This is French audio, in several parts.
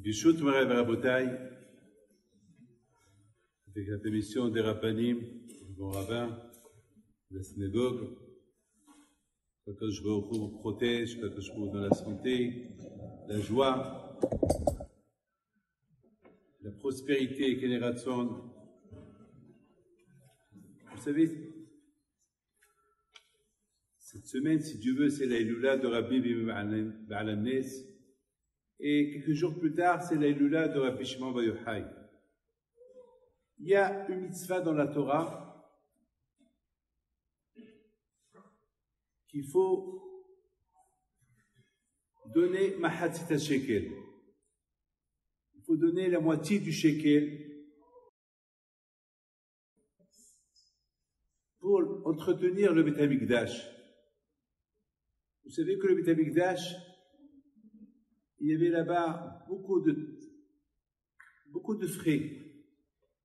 Bishut Marav Rabotai, avec la permission des Rabbanim, du bon rabbin, de la synagogue, que je vous protège, que je vous donne la santé, la joie, la prospérité, Keneratson. Vous savez, cette semaine, si Dieu veut, c'est la Iloula de Rabbi Ba'alanes. Et quelques jours plus tard, c'est la Iloula de Rabbi Shimon Bar Yochai. Il y a une mitzvah dans la Torah qu'il faut donner Mahatzit shekel. Il faut donner la moitié du shekel pour entretenir le Beit HaMikdash. Vous savez que le Beit HaMikdash, il y avait là-bas beaucoup de frais.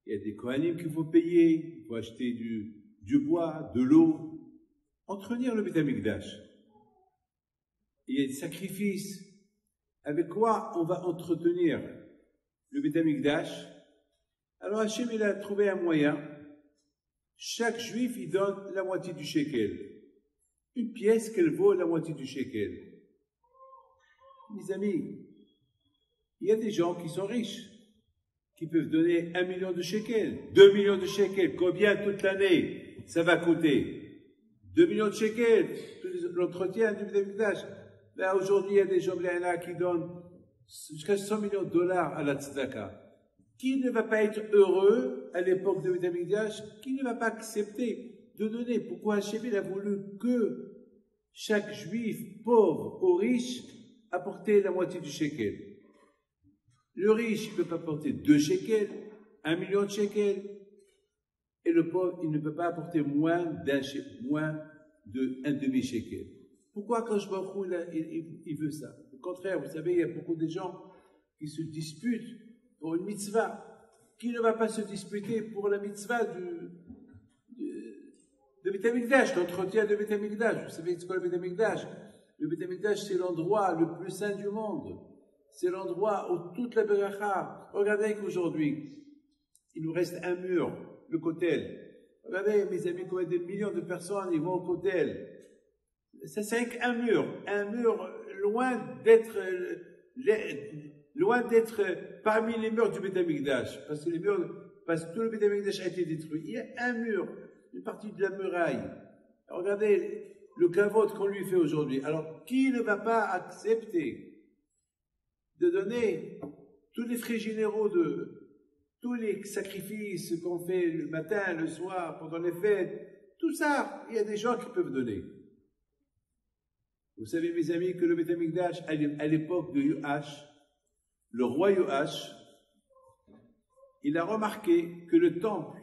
Il y a des Kohanim qu'il faut payer, il faut acheter du bois, de l'eau, entretenir le Beit HaMikdash. Il y a des sacrifices. Avec quoi on va entretenir le Beit HaMikdash? Alors Hachem, il a trouvé un moyen. Chaque juif, il donne la moitié du shekel. Une pièce qu'elle vaut la moitié du shekel. Mes amis, il y a des gens qui sont riches, qui peuvent donner 1 million de shekels, 2 millions de shekels. Combien toute l'année ça va coûter? 2 millions de shekels, l'entretien du Beit HaMikdash. Là, aujourd'hui, il y a des gens qui donnent jusqu'à 100 millions de dollars à la tzedaka. Qui ne va pas être heureux à l'époque du Beit HaMikdash? Qui ne va pas accepter de donner? Pourquoi Hachem a voulu que chaque juif, pauvre ou riche, apporter la moitié du shekel? Le riche, il ne peut pas apporter 2 shekels, 1 million de shekels, et le pauvre, il ne peut pas apporter moins d'un demi-shekel. Pourquoi quand je vois il veut ça? Au contraire, vous savez, il y a beaucoup de gens qui se disputent pour une mitzvah. Qui ne va pas se disputer pour la mitzvah de Beit HaMikdash, l'entretien de Beit HaMikdash? Vous savez ce qu'est le Beit HaMikdash? Le Beit HaMikdash, c'est l'endroit le plus saint du monde. C'est l'endroit où toute la beracha. Regardez qu'aujourd'hui, il nous reste un mur, le kotel. Regardez, mes amis, combien de millions de personnes ils vont au kotel. Ça, c'est un mur loin d'être parmi les murs du Beit HaMikdash. Parce que tout le Beit HaMikdash a été détruit. Il y a un mur, une partie de la muraille. Regardez le kavod qu'on lui fait aujourd'hui. Alors, qui ne va pas accepter de donner tous les frais généraux de tous les sacrifices qu'on fait le matin, le soir, pendant les fêtes, tout ça, il y a des gens qui peuvent donner. Vous savez, mes amis, que le Beit HaMikdash, à l'époque de Yoash, le roi Yoash, il a remarqué que le temple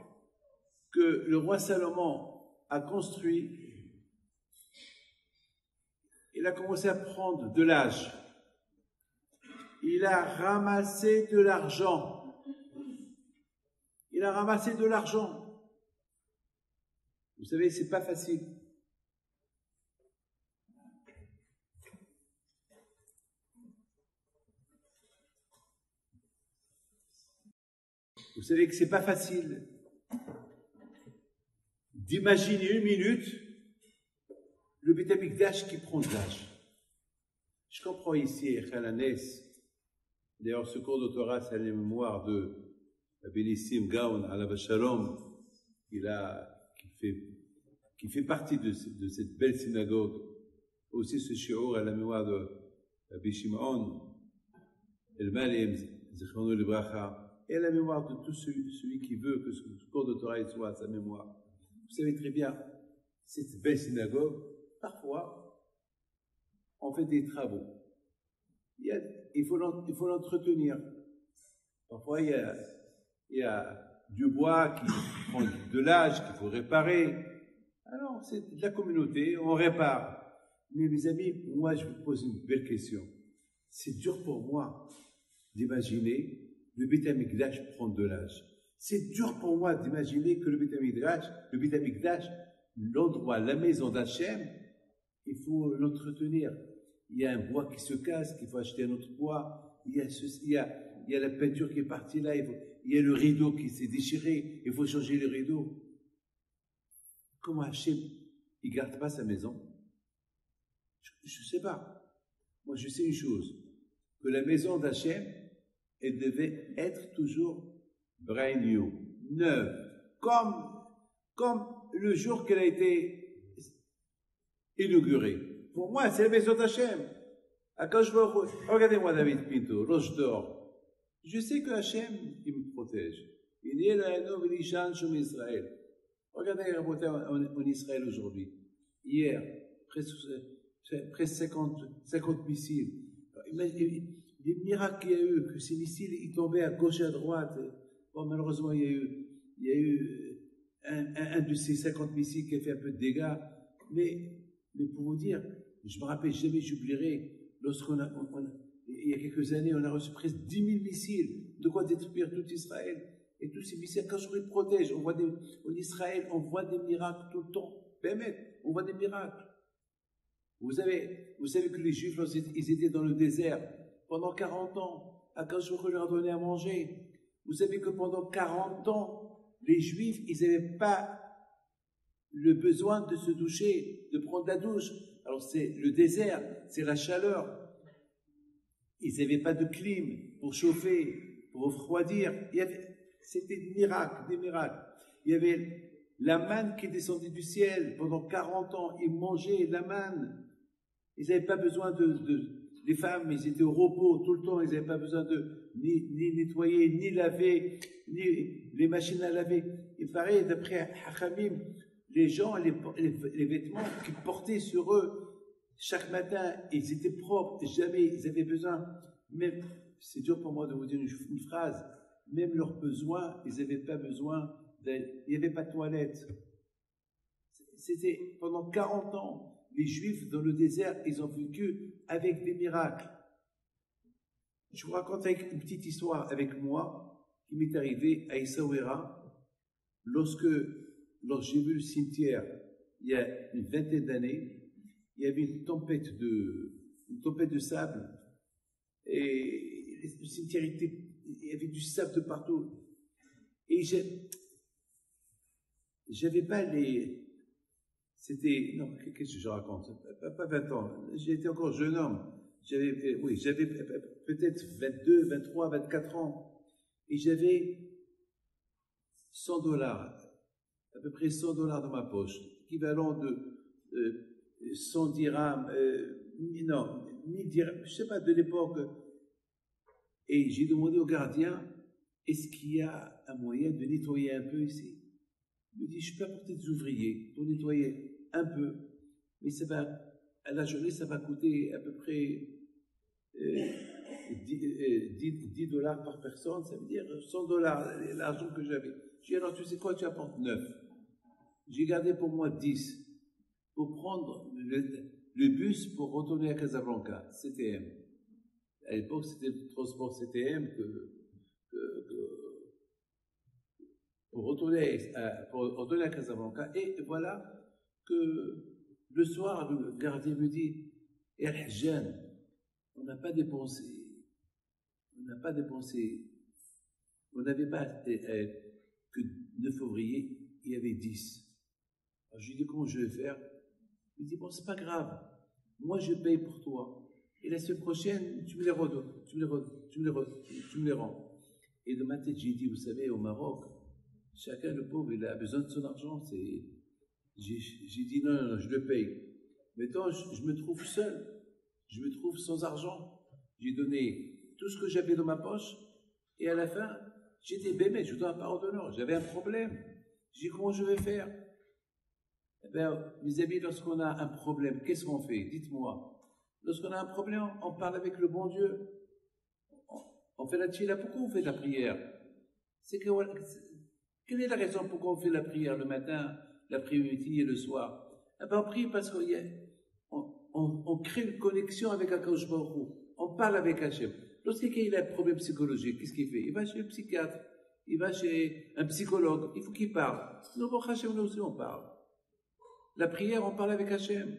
que le roi Salomon a construit, il a commencé à prendre de l'âge. Il a ramassé de l'argent. Vous savez, c'est pas facile. Vous savez que c'est pas facile d'imaginer une minute le Beit HaMikdash qui prend de l'âge. Je comprends ici, Khalanes. D'ailleurs, ce cours de Torah, c'est la mémoire de Benissim Gaon à la Shalom, qui fait partie de cette belle synagogue. Aussi, ce shiur à la mémoire de Rabbi Shimon, El Malem, Zichrono Libracha, et à la mémoire de tout celui qui veut que ce cours de Torah soit à sa mémoire. Vous savez très bien, cette belle synagogue, parfois, on fait des travaux. Il faut l'entretenir. Parfois, il y a du bois qui prend de l'âge, qu'il faut réparer. Alors, c'est de la communauté, on répare. Mais mes amis, moi, je vous pose une belle question. C'est dur pour moi d'imaginer le Beit HaMikdash prendre de l'âge. C'est dur pour moi d'imaginer que le Beit HaMikdash, l'endroit, la maison d'Hachem, il faut l'entretenir. Il y a un bois qui se casse, qu'il faut acheter un autre bois, il y a la peinture qui est partie là, il y a le rideau qui s'est déchiré, il faut changer le rideau. Comment Hachem, il ne garde pas sa maison? Je ne sais pas. Moi, je sais une chose, que la maison d'Hachem, elle devait être toujours brand new, neuve, comme le jour qu'elle a été inaugurée. Pour moi, c'est la maison d'Hachem. Regardez-moi David Pinto, Roche d'Or. Je sais que Hachem, il me protège. Il est là, un homme, il change en Israël. Regardez en Israël aujourd'hui. Hier, presque 50 missiles. Les miracles qu'il y a eu, que ces missiles ils tombaient à gauche et à droite. Bon, malheureusement, il y a eu un de ces 50 missiles qui a fait un peu de dégâts. Mais pour vous dire, je me rappelle jamais, j'oublierai, il y a quelques années, on a reçu presque 10 000 missiles. De quoi détruire tout Israël. Et tous ces missiles, quand je les protège, en Israël, on voit des miracles tout le temps. Permettez, on voit des miracles. Vous savez que les Juifs, ils étaient dans le désert pendant 40 ans. À quand je leur donnais à manger. Vous savez que pendant 40 ans, les Juifs, ils n'avaient pas le besoin de se doucher, de prendre la douche. Alors c'est le désert, c'est la chaleur. Ils n'avaient pas de clim pour chauffer, pour refroidir. C'était des miracles. Il y avait la manne qui descendait du ciel. Pendant 40 ans, ils mangeaient la manne. Ils n'avaient pas besoin les femmes, ils étaient au repos tout le temps. Ils n'avaient pas besoin de ni nettoyer, ni laver, ni les machines à laver. Il paraît, d'après Hachamim, les gens, les vêtements qu'ils portaient sur eux, chaque matin, ils étaient propres. Jamais ils avaient besoin. Même, c'est dur pour moi de vous dire une phrase. Même leurs besoins, ils n'avaient pas besoin, il n'y avait pas de toilette. C'était pendant 40 ans, les Juifs dans le désert, ils ont vécu avec des miracles. Je vous raconte une petite histoire avec moi qui m'est arrivée à Essaouira lorsque j'ai vu le cimetière il y a une vingtaine d'années. Il y avait une tempête de sable et le cimetière il y avait du sable de partout. Et j'avais pas non, qu'est-ce que je raconte? Pas 20 ans. J'étais encore jeune homme. J'avais peut-être 22, 23, 24 ans. Et j'avais $100, à peu près $100 dans ma poche, équivalent de 100 dirhams, non, 1000 dirhams, je sais pas, de l'époque. Et j'ai demandé au gardien, est-ce qu'il y a un moyen de nettoyer un peu ici? Il me dit, je peux apporter des ouvriers pour nettoyer un peu, mais à la journée, ça va coûter à peu près $10 par personne, ça veut dire $100, l'argent que j'avais. J'ai dit, alors tu sais quoi, tu apportes 9. J'ai gardé pour moi 10 pour prendre le bus pour retourner à Casablanca, CTM. À l'époque, c'était le transport CTM pour retourner à Casablanca. Et voilà que le soir, le gardien me dit, et Al-Hajjan, on n'a pas dépensé, on n'avait pas que 9 ouvriers, il y avait 10. Alors je lui dis, comment je vais faire? Il me dit, bon, c'est pas grave, moi je paye pour toi. Et la semaine prochaine, tu me les redonnes, tu me les rends. Et dans ma tête, j'ai dit, vous savez, au Maroc, chacun, le pauvre, il a besoin de son argent. J'ai dit, non, je le paye. Maintenant, je me trouve seul. Je me trouve sans argent. J'ai donné tout ce que j'avais dans ma poche. Et à la fin, j'étais bébé, je dois un parole d'honneur. J'avais un problème. J'ai dit, comment je vais faire? Eh bien, mes amis, lorsqu'on a un problème, qu'est-ce qu'on fait? Dites-moi. Lorsqu'on a un problème, on parle avec le bon Dieu. On fait la tchila. Pourquoi on fait la prière? Quelle est la raison pourquoi on fait la prière le matin, l'après-midi et le soir? Eh bien, on prie parce qu'on crée une connexion avec Akadosh Baruch Hu. On parle avec Hachem. Lorsqu'il a un problème psychologique, qu'est-ce qu'il fait? Il va chez le psychiatre, il va chez un psychologue, il faut qu'il parle. Nous, pour Hachem, nous aussi, on parle. La prière, on parle avec Hachem.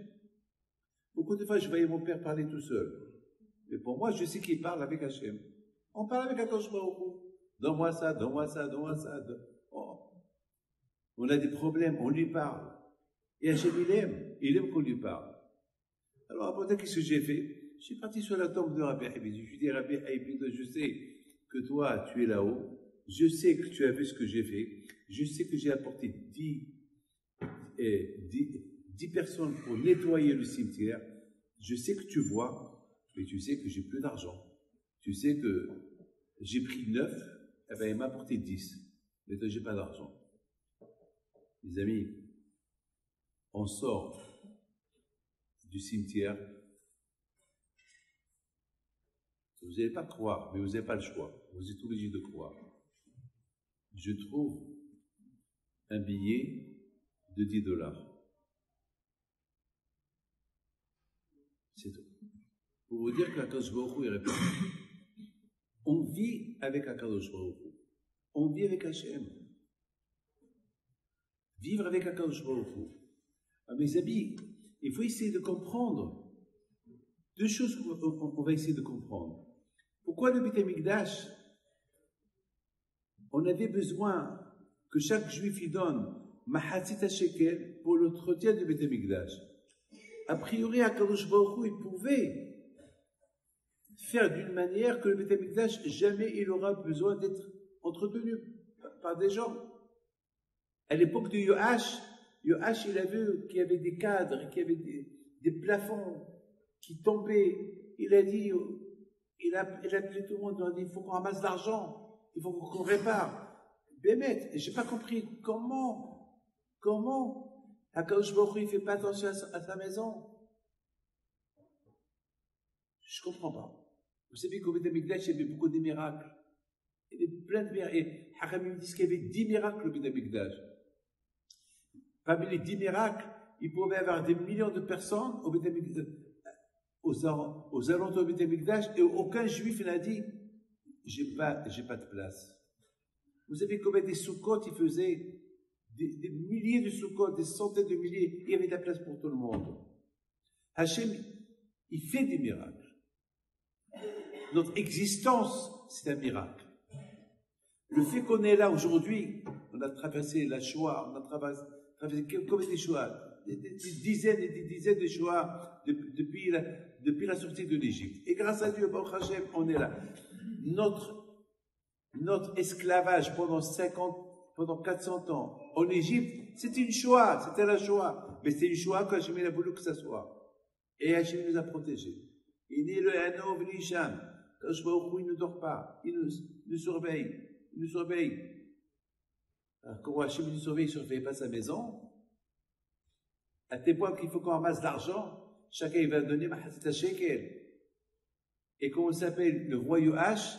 Beaucoup de fois, je voyais mon père parler tout seul. Mais pour moi, je sais qu'il parle avec Hachem. On parle avec Akadosh Baruch Hu. Donne-moi ça, donne-moi ça, donne-moi ça. Oh. On a des problèmes, on lui parle. Et Hachem, il aime qu'on lui parle. Alors, après, qu'est-ce que j'ai fait? Je suis parti sur la tombe de Rabbi Haïbid. Je lui ai dit, Rabbi Haïbid, je sais que toi, tu es là-haut. Je sais que tu as vu ce que j'ai fait. Je sais que j'ai apporté 10 personnes pour nettoyer le cimetière. Je sais que tu vois, mais tu sais que j'ai plus d'argent. Tu sais que j'ai pris 9, eh ben, il m'a apporté 10. Mais toi, j'ai pas d'argent. Les amis, on sort du cimetière. Vous n'allez pas croire, mais vous n'avez pas le choix. Vous êtes obligé de croire. Je trouve un billet de $10. C'est tout. Pour vous dire qu'Akadosh Baruch Hu est répond. On vit avec Akadosh Baruch Hu. On vit avec Hachem. Vivre avec Akadosh Baruch Hu. Ah, mes amis, il faut essayer de comprendre. Deux choses qu'on va essayer de comprendre. Pourquoi le Beit HaMikdash, on avait besoin que chaque juif y donne Mahatzit HaShekel pour l'entretien du Beit HaMikdash. A priori, Akadosh Baruch Hu, il pouvait faire d'une manière que le Beit HaMikdash, jamais il aura besoin d'être entretenu par des gens. À l'époque de Yoash, il a vu qu'il y avait des cadres, qu'il y avait des plafonds qui tombaient. Il a dit, il a appelé tout le monde, il a dit, il faut qu'on ramasse l'argent, il faut qu'on répare. Bémet, et j'ai pas compris comment Akadosh Baruch Hu, il fait pas attention à sa maison. Je comprends pas. Vous savez qu'au Beit HaMikdash, il y avait beaucoup de miracles. Il y avait plein de miracles. Et Hachamim disent qu'il y avait 10 miracles au Beit HaMikdash. Parmi les 10 miracles, il pouvait y avoir des millions de personnes au Beit HaMikdash, aux alentours du Beit HaMikdash, et aucun juif n'a dit j'ai pas de place. Vous savez combien des Sukkot il faisait des milliers de Sukkot, des centaines de milliers, il y avait de la place pour tout le monde. Hachem, il fait des miracles. Notre existence, c'est un miracle. Le fait qu'on est là aujourd'hui, on a traversé la Shoah, on a traversé combien de Shoah, des dizaines et des dizaines de Shoah depuis la sortie de l'Égypte. Et grâce à Dieu, Baruch Hashem, on est là. Notre esclavage pendant 400 ans en Égypte, c'était une Shoah, c'était la Shoah. Mais c'était une Shoah qu'Hachem a voulu que ça soit. Et Hachem nous a protégés. Il est le Hanov Lisham. Kadosh Baruch Hu, il ne dort pas. Il nous surveille. Il nous surveille. Alors, quand Hachem nous surveille, il ne surveille pas sa maison. À tel point qu'il faut qu'on ramasse l'argent. Chacun, il va donner Mahatzit HaShekel. Et comment il s'appelle? Le roi Yoash,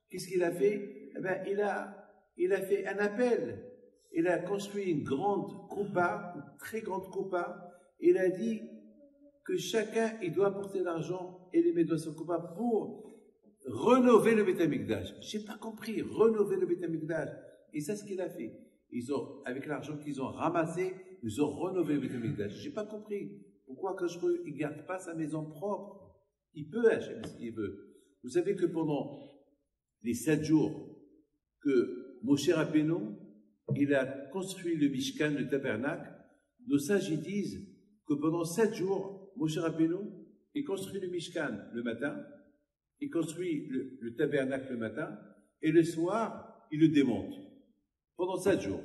qu'est-ce qu'il a fait? Eh ben, il a fait un appel. Il a construit une grande coupa, une très grande coupa. Il a dit que chacun, il doit apporter l'argent et les mettre dans son coupa pour rénover le Beit HaMikdash. J'ai pas compris, rénover le Beit HaMikdash. Et c'est ce qu'il a fait. Avec l'argent qu'ils ont ramassé, ils ont rénové le Beit HaMikdash. J'ai pas compris. Pourquoi quand il garde pas sa maison propre? Il peut acheter s'il veut. Vous savez que pendant les 7 jours que Moshe Rabbeinu, il a construit le Mishkan, le tabernacle, nos sages ils disent que pendant 7 jours, Moshe Rabbeinu, il construit le Mishkan le matin, il construit le tabernacle le matin, et le soir, il le démonte. Pendant 7 jours.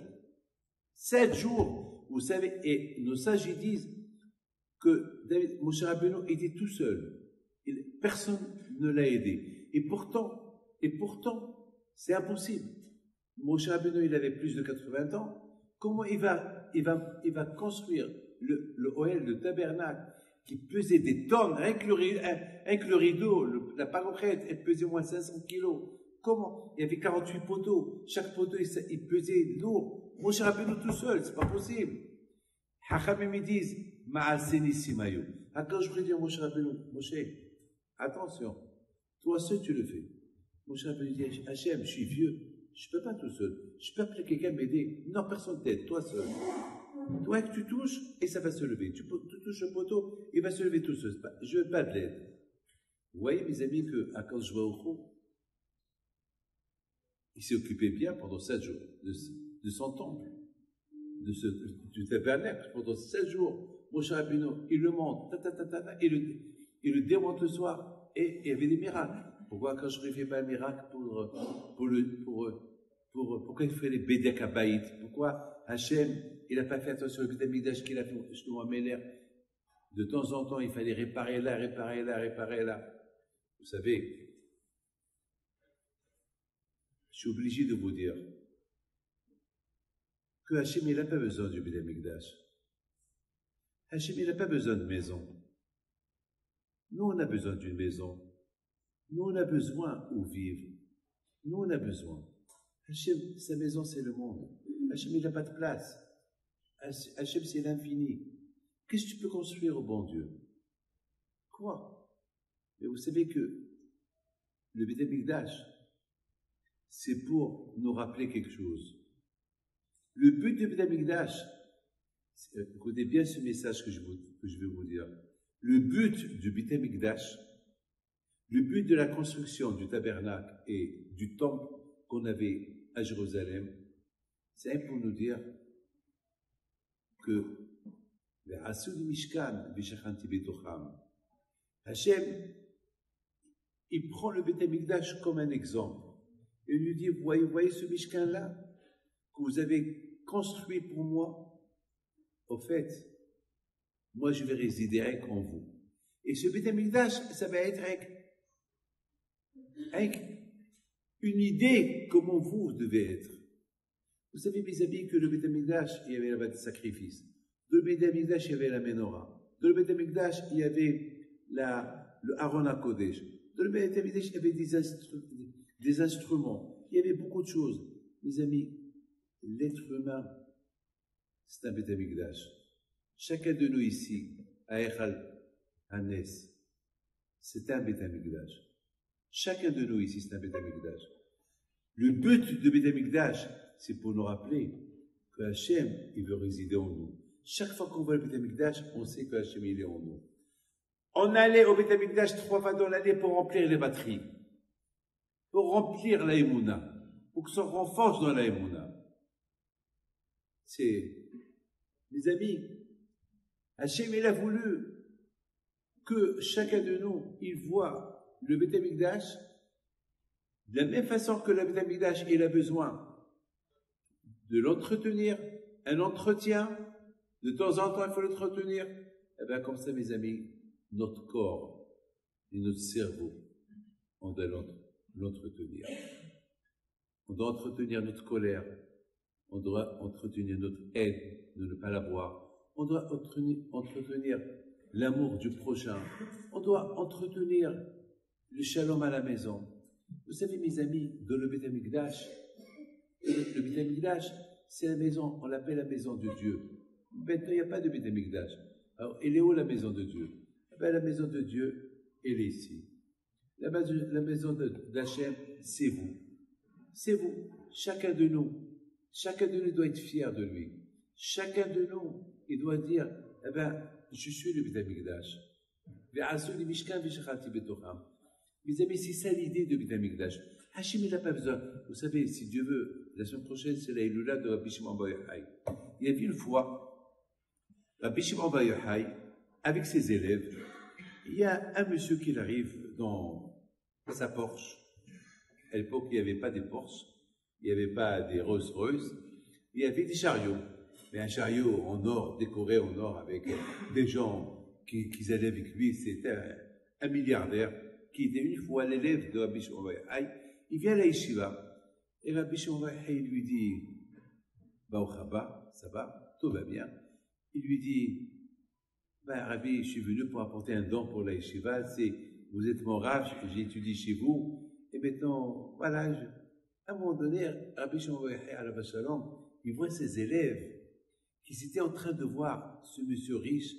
7 jours, vous savez, et nos sages ils disent que Moshe Rabbeinu était tout seul. Personne ne l'a aidé. Et pourtant, c'est impossible. Moshe Rabbeinu, il avait plus de 80 ans. Comment il va construire le Ohel, le tabernacle, qui pesait des tonnes, rien que le rideau, la parochette, elle pesait au moins 500 kilos. Comment? Il y avait 48 poteaux. Chaque poteau, il pesait lourd. Moshe Rabbeinu tout seul, c'est pas possible. Hachamim, ils disent, Ma'aseni Simayu. Quand je dire Moshe Rabbeinu, Moshe, attention, toi seul tu le fais. Moshe Rabbeinu dit, Hachem, je suis vieux, je peux pas tout seul. Je peux appeler quelqu'un m'aider. Non, personne t'aide, toi seul. Toi que tu touches, et ça va se lever. Tu touches le poteau, il va se lever tout seul. Je veux pas de l'aide. Vous voyez, mes amis, que Akadosh Baruch Hu, il s'est occupé bien pendant 7 jours de son temple, du tabernacle, pendant 7 jours. Moshe Rabbeinu, il le monte, il le démonte le soir, et il y avait des miracles. Pourquoi quand je ne fais pas un miracle pourquoi il fait les Bédek Abaït? Pourquoi Hachem, il n'a pas fait attention au Beth Amikdash qu'il a fait Shlomo Ameler? De temps en temps, il fallait réparer là. Vous savez, je suis obligé de vous dire que Hachem, il n'a pas besoin du Beth Amikdash. Hachem, il n'a pas besoin de maison. Nous, on a besoin d'une maison. Nous, on a besoin où vivre. Nous, on a besoin. Hachem, sa maison, c'est le monde. Hachem, il n'a pas de place. Hachem, c'est l'infini. Qu'est-ce que tu peux construire au bon Dieu? Quoi? Mais vous savez que le Beth Amikdash, c'est pour nous rappeler quelque chose. Le but du Beth Amikdash, écoutez bien ce message que je vais vous dire. Le but du Beth Amikdash, le but de la construction du tabernacle et du temple qu'on avait à Jérusalem, c'est pour nous dire que Hachem, il prend le Beth Amikdash comme un exemple. Et il lui dit, vous voyez ce Mishkan-là que vous avez construit pour moi? Au fait, moi je vais résider avec en vous. Et ce Beth Amikdash, ça va être avec une idée comment vous devez être. Vous savez, mes amis, que le Beth Amikdash, il y avait là-bas des sacrifices. Dans le Beth Amikdash, il y avait la Menorah. Dans le Beth Amikdash, il y avait le Aaron HaKodesh. Dans le Beth Amikdash, il y avait des instruments. Il y avait beaucoup de choses. Mes amis, l'être humain, c'est un Beth Amikdash. Chacun de nous ici, à Echal Hanes, c'est un Beth Amikdash. Chacun de nous ici, c'est un Beth Amikdash. Le but de Beth Amikdash, c'est pour nous rappeler que Hachem, il veut résider en nous. Chaque fois qu'on voit le Beth Amikdash, on sait que Hachem, il est en nous. On allait au Beth Amikdash 3 fois dans l'année pour remplir les batteries, pour remplir la Emouna, pour que ça renforce dans la Emouna. Mes amis, Hachem, il a voulu que chacun de nous, il voit le Beth Amikdash de la même façon que le Beth Amikdash, il a besoin de l'entretenir, un entretien, de temps en temps, il faut l'entretenir. Eh bien, comme ça, mes amis, notre corps et notre cerveau, on doit l'entretenir. On doit entretenir notre colère, on doit entretenir notre haine de ne pas l'avoir, on doit entretenir l'amour du prochain, on doit entretenir le shalom à la maison. Vous savez, mes amis, dans le Beth Amikdash, le Beth Amikdash, c'est la maison, on l'appelle la maison de Dieu. Maintenant, il n'y a pas de Beth Amikdash. Alors, elle est où la maison de Dieu? Ben, la maison de Dieu, elle est ici. La maison d'Hachem, c'est vous. C'est vous. Chacun de nous doit être fier de lui. Chacun de nous, il doit dire, eh ben, je suis le Beth Amikdash. Mes amis, c'est ça l'idée de Beth Amikdash. Hachem, il n'a pas besoin. Vous savez, si Dieu veut, la semaine prochaine, c'est la Iloula de Rabbi Shimon Bar Yochai. Il y avait une fois, Rabbi Shimon Bar Yochai, avec ses élèves, il y a un monsieur qui arrive dans sa Porsche. À l'époque, il n'y avait pas des Porsche, il n'y avait pas des Rolls-Royce, il y avait des chariots. Mais un chariot en or, décoré en or, avec des gens qui allaient avec lui, c'était un milliardaire qui était une fois l'élève de Rabbi Shimon Bar Yochai. Il vient à la yeshiva, et Rabbi Shimon Bar Yochai lui dit, Baruch haba, ça va, tout va bien. Il lui dit, Rabbi, je suis venu pour apporter un don pour la yeshiva, vous êtes mon Rav, j'ai étudié chez vous, et maintenant, voilà, à un moment donné, Rabbi Shimon Bar Yochai, alav shalom, il voit ses élèves qui étaient en train de voir ce monsieur riche,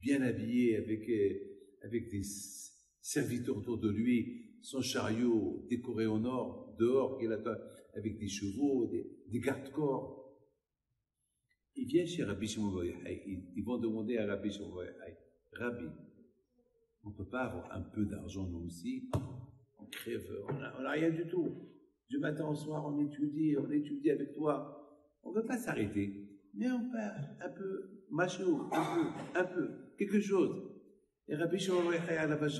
bien habillé, avec des serviteurs autour de lui, son chariot décoré en or, dehors, avec des chevaux, des gardes-corps. Ils viennent chez Rabbi Shimon Bar Yochai, ils vont demander à Rabbi Shimon Bar Yochai, Rabbi, On ne peut pas avoir un peu d'argent, nous aussi. On crève, on n'a rien du tout. Du matin au soir, on étudie avec toi. On ne veut pas s'arrêter. Mais on peut un peu, machou, un peu, quelque chose. Et Rabbi Shimon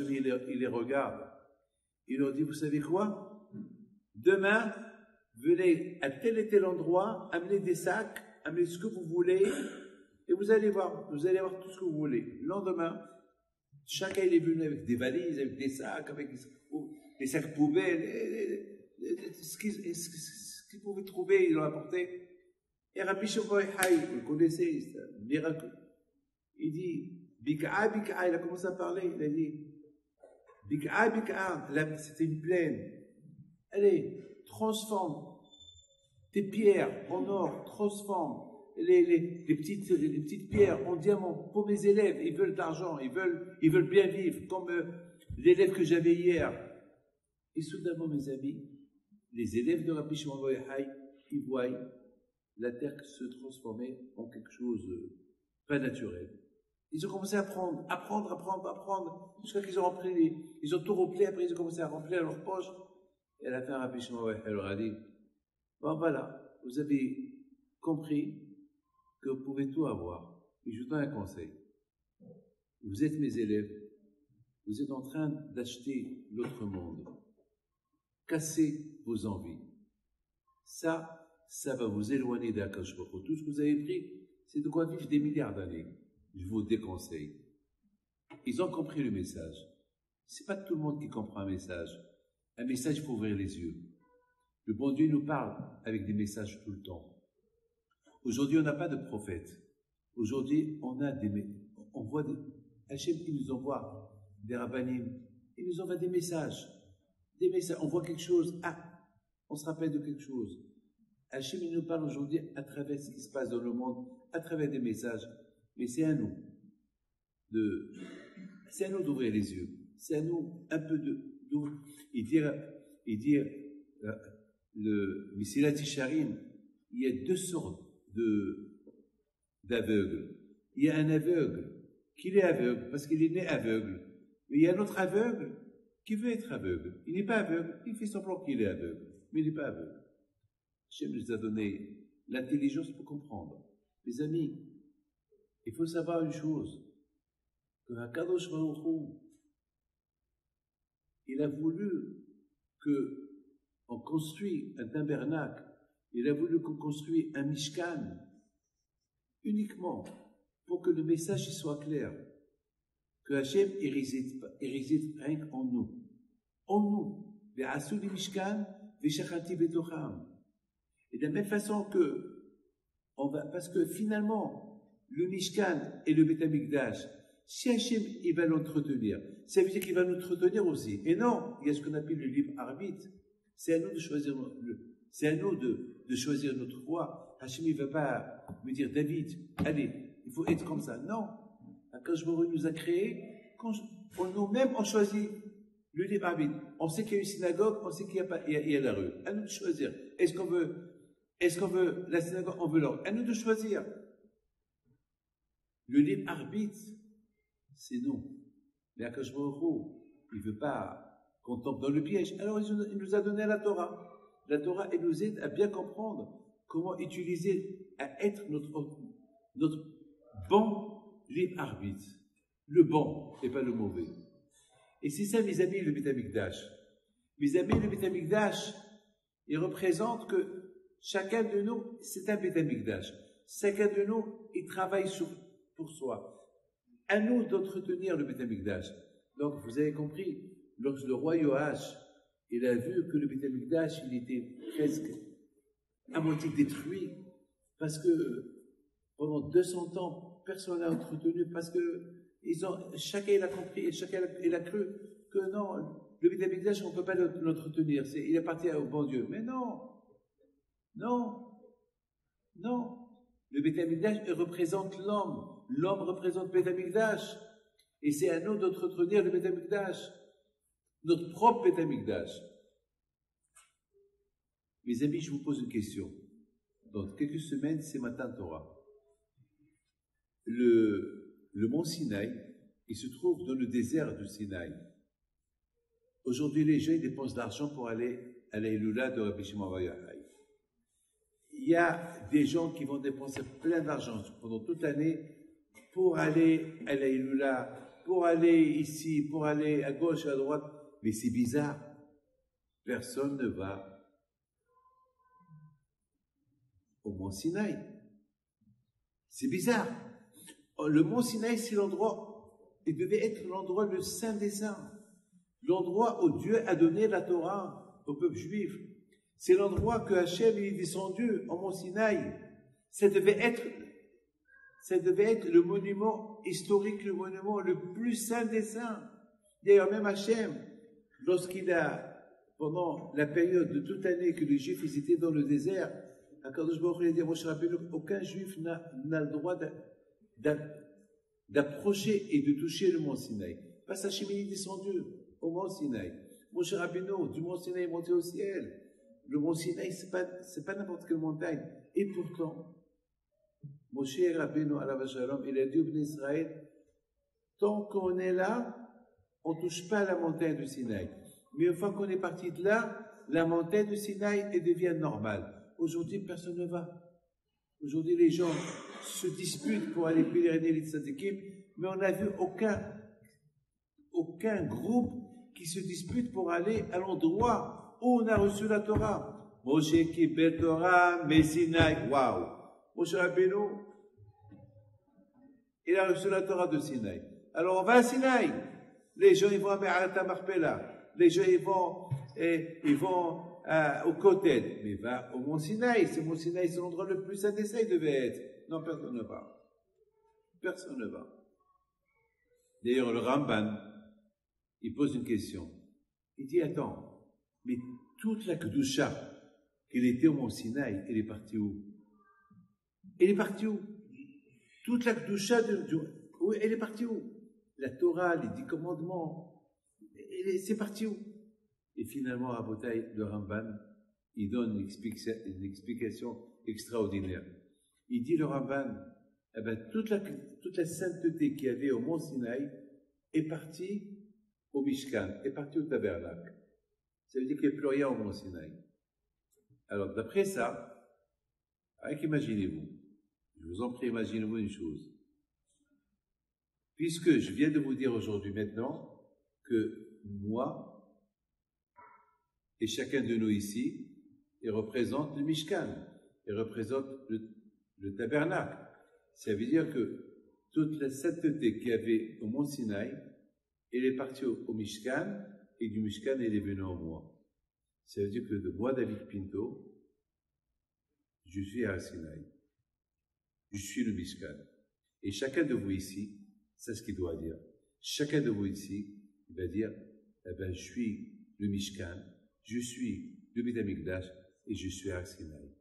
il les regarde. Il leur dit, vous savez quoi? Demain, venez à tel et tel endroit, amenez des sacs, amenez ce que vous voulez, et vous allez voir tout ce que vous voulez. Le lendemain, chacun est venu avec des valises, avec des sacs, avec des sacs poubelles, ce qu'ils pouvaient trouver, ils l'ont apporté. Et Rabbi Shimon, vous le connaissez, c'est un miracle. Il dit, Bika'a, Bika'a, il a commencé à parler, il a dit, Bika'a, Bika'a, c'était une plaine. Allez, transforme tes pierres en or, transforme les petites pierres en diamant pour mes élèves. Ils veulent de l'argent, ils veulent bien vivre, comme l'élève que j'avais hier. Et soudainement, mes amis, les élèves de Rabbi Shimon bar Yochai, ils voient la terre se transformer en quelque chose de pas naturel. Ils ont commencé à apprendre, jusqu'à qu'ils ont ils ont tout rempli, après ils ont commencé à remplir leurs poches. Et à la fin, Rabbi Shimon bar Yochai leur a dit, bon voilà, vous avez compris que vous pouvez tout avoir. Et je vous donne un conseil. Vous êtes mes élèves, vous êtes en train d'acheter l'autre monde. Cassez vos envies. Ça va vous éloigner d'Akadosh Baruch Hu. Tout ce que vous avez pris, c'est de quoi vivre des milliards d'années. Je vous déconseille. Ils ont compris le message. C'est pas tout le monde qui comprend un message. Un message, il faut ouvrir les yeux. Le bon Dieu nous parle avec des messages tout le temps. Aujourd'hui, on n'a pas de prophète. Aujourd'hui, on voit Hachem qui nous envoie des rabbanim. Il nous envoie des messages. On voit quelque chose. On se rappelle de quelque chose. Hachem, il nous parle aujourd'hui à travers ce qui se passe dans le monde, à travers des messages. Mais c'est à nous d'ouvrir les yeux. C'est à nous un peu d'ouvrir. Et dire le Mesilat Yesharim, il y a deux sortes d'aveugles. Il y a un aveugle qui est aveugle parce qu'il est né aveugle. Mais il y a un autre aveugle qui veut être aveugle. Il n'est pas aveugle, il fait semblant qu'il est aveugle, mais il n'est pas aveugle. Hachem nous a donné l'intelligence pour comprendre. Mes amis, il faut savoir une chose, que Hakadosh Baruch Hu, il a voulu qu'on construise un tabernacle, il a voulu qu'on construise un Mishkan, uniquement pour que le message soit clair, que Hachem réside rien qu'en nous. En nous. Ve'asu li Mishkan, ve'shachanti betocham. Et de la même façon parce que finalement, le Mishkan et le Beth Amikdash, si Hachem, il va l'entretenir, ça veut dire qu'il va nous entretenir aussi. Et non, il y a ce qu'on appelle le libre arbitre. C'est à nous de choisir de choisir notre voie. Hachem, il ne va pas me dire, David, allez, il faut être comme ça. Non. Quand je nous a créés, nous-mêmes, on choisit le libre arbitre. On sait qu'il y a une synagogue, on sait qu'il y a la rue. À nous de choisir. Est-ce qu'on veut la synagogue, on veut l'ordre. À nous de choisir. Le libre arbitre, c'est nous. Mais Akadosh Baruch Hu, il ne veut pas qu'on tombe dans le piège. Alors il nous a donné la Torah. La Torah, elle nous aide à bien comprendre comment utiliser, à être notre bon libre arbitre. Le bon et pas le mauvais. Et c'est ça, mes amis, le Beth Amikdash. Mes amis, le Beth Amikdash, il représente que chacun de nous, c'est un Beth Amikdash. Chacun de nous, il travaille pour soi. À nous d'entretenir le Beth Amikdash. Donc, vous avez compris, lorsque le roi Yoash, il a vu que le Beth Amikdash, il était presque à moitié détruit, parce que pendant 200 ans, personne n'a entretenu, parce que chacun il a compris, et chacun il a cru que non, le Beth Amikdash, on ne peut pas l'entretenir, il est parti au bon Dieu. Mais non, le Beth Amikdash représente l'homme. L'homme représente le Beth Amikdash. Et c'est à nous d'entretenir le Beth Amikdash. Notre propre Beth Amikdash. Mes amis, je vous pose une question. Dans quelques semaines, c'est Matan Torah. Le mont Sinaï, il se trouve dans le désert du Sinaï. Aujourd'hui, les gens ils dépensent de l'argent pour aller à la Iloula de Rabbi Shimon Bar Yochai. Il y a des gens qui vont dépenser plein d'argent pendant toute l'année pour aller à la Iloula, pour aller ici, pour aller à gauche, à droite. Mais c'est bizarre. Personne ne va au Mont Sinaï. C'est bizarre. Le Mont Sinaï, c'est l'endroit, il devait être l'endroit le saint des saints. L'endroit où Dieu a donné la Torah au peuple juif. C'est l'endroit que Hachem est descendu au Mont Sinaï. Ça devait être le monument historique, le monument le plus saint des saints. D'ailleurs, même Hachem, lorsqu'il a, pendant la période de toute l'année que les Juifs ils étaient dans le désert, Akadosh Baruch Hu a dit à Moshe Rabbeinu, aucun Juif n'a le droit d'approcher et de toucher le Mont Sinaï. Parce qu'Hachem est descendu au Mont Sinaï. Moshe Rabbeinu, du Mont Sinaï est monté au ciel. Le Mont Sinaï, c'est pas n'importe quelle montagne. Et pourtant, Moshe Rabbeinu, alav shalom, il a dit au Bnei Israël, tant qu'on est là, on ne touche pas à la montagne du Sinaï. Mais une fois qu'on est parti de là, la montagne du Sinaï, elle devient normale. Aujourd'hui, personne ne va. Aujourd'hui, les gens se disputent pour aller pèleriner les tzadikim, mais on n'a vu aucun groupe qui se dispute pour aller à l'endroit où on a reçu la Torah. Moshe Kibel Torah, Sinaï, waouh! Moshe Rabbeinu, il a reçu la Torah de Sinaï. Alors on va à Sinaï. Les gens ils vont à Me'arat Marpella. Les gens ils vont au Kotel. Mais va au Mont Sinaï. Ce Mont Sinaï, c'est l'endroit le plus saint des saints, il devait être. Non, personne ne va. Personne ne va. D'ailleurs, le Ramban, il pose une question. Il dit, attends, mais toute la Kedusha qu'il était au Mont Sinaï, elle est partie où? Elle est partie où? Toute la Kedusha oui, elle est partie où? La Torah, les 10 commandements, c'est parti où? Et finalement, à Botaï, le Ramban, il donne une explication extraordinaire. Il dit, le Ramban, eh ben, toute la sainteté qu'il y avait au Mont Sinaï est partie au Mishkan, est partie au tabernacle. Ça veut dire qu'il n'y a plus rien au Mont Sinaï. Alors, d'après ça, imaginez-vous, je vous en prie, imaginez-vous une chose. Puisque je viens de vous dire aujourd'hui maintenant que moi et chacun de nous ici, il représente le Mishkan, il représente le tabernacle. Ça veut dire que toute la sainteté qu'il y avait au Mont Sinaï, elle est partie au Mishkan, et du Mishkan, elle est venue en moi. Ça veut dire que de moi, David Pinto, je suis à Sinaï. Je suis le Mishkan. Et chacun de vous ici, c'est ce qu'il doit dire. Chacun de vous ici, il va dire, eh ben, je suis le Mishkan, je suis le Beit HaMikdash, et je suis à Sinaï.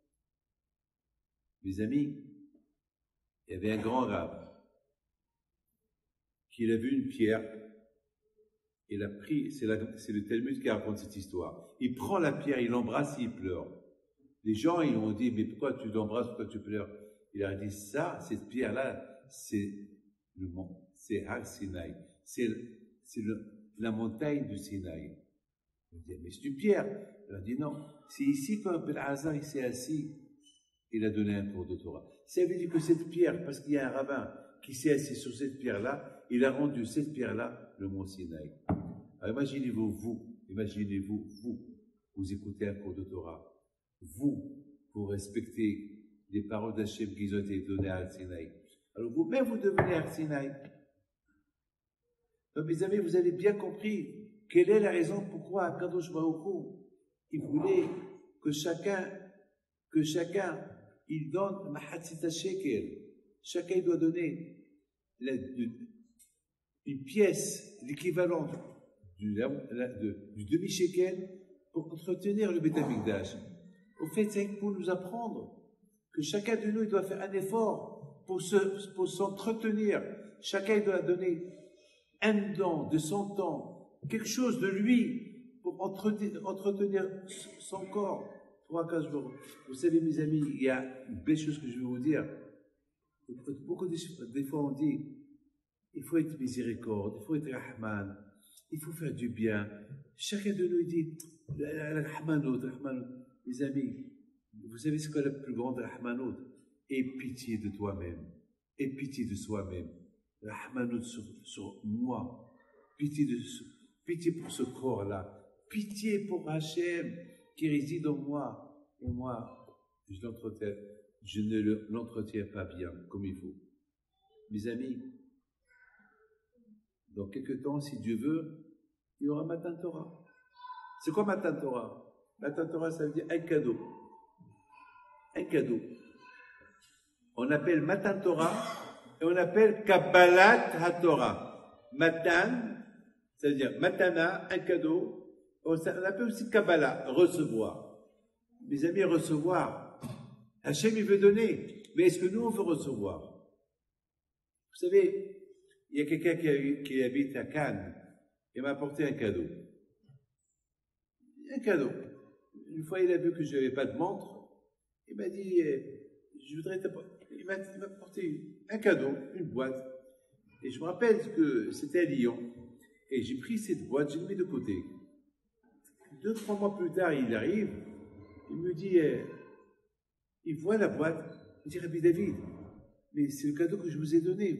Mes amis, il y avait un grand rabbin qui a vu une pierre, il a pris, c'est le Talmud qui raconte cette histoire. Il prend la pierre, il l'embrasse et il pleure. Les gens, ils ont dit, mais pourquoi tu l'embrasses, pourquoi tu pleures? Il a dit, ça, cette pierre-là, c'est le mont, c'est Har Sinaï, c'est la montagne du Sinaï. Il dit, mais c'est une pierre. Il a dit, non, c'est ici que Ben Hazar, il s'est assis, il a donné un cours de Torah. Ça veut dire que cette pierre, parce qu'il y a un rabbin qui s'est assis sur cette pierre-là, il a rendu cette pierre-là le mont Sinaï. Alors imaginez-vous, vous écoutez un cours de Torah. Vous respectez les paroles d'Hachem qui ont été données à Sinaï. Alors vous-même, vous devenez à Sinaï. Donc, mes amis, vous avez bien compris quelle est la raison pourquoi Kadosh Baruch Hu, il voulait que chacun, il donne Mahatzita Shekel. Chacun doit donner une pièce, l'équivalent du demi-shekel pour entretenir le Beit HaMikdash. Au fait, c'est pour nous apprendre que chacun de nous il doit faire un effort pour s'entretenir. Chacun doit donner un don de son temps, quelque chose de lui pour entretenir son corps. Vous savez, mes amis, il y a une belle chose que je vais vous dire. Beaucoup des fois on dit, il faut être miséricorde, il faut être rahman, il faut faire du bien. Chacun de nous dit, rahmanout, rahmanout. Les amis, vous savez ce qu'est la plus grande rahmanout? Aie pitié de toi-même, aie pitié de soi-même. Rahmanout sur moi, pitié pour ce corps-là, pitié pour Hachem qui réside en moi. Et moi, je ne l'entretiens pas bien, comme il faut. Mes amis, dans quelques temps, si Dieu veut, il y aura Matan Torah. C'est quoi Matan Torah? Matan Torah, ça veut dire un cadeau. Un cadeau. On appelle Matan Torah et on appelle Kabbalat HaTorah. Matan, ça veut dire Matana, un cadeau. On appelle aussi Kabbalah, recevoir. Mes amis, recevoir. Hachem, il veut donner. Mais est-ce que nous, on veut recevoir? Vous savez, il y a quelqu'un qui habite à Cannes. Il m'a apporté un cadeau. Un cadeau. Une fois, il a vu que je n'avais pas de montre. Il m'a dit, je voudrais t'apporter. Il m'a apporté un cadeau, une boîte. Et je me rappelle que c'était à Lyon. Et j'ai pris cette boîte, je l'ai mis de côté. 2-3 mois plus tard, il arrive. Il me dit, il voit la boîte. Il dit, Rabbi David, mais c'est le cadeau que je vous ai donné.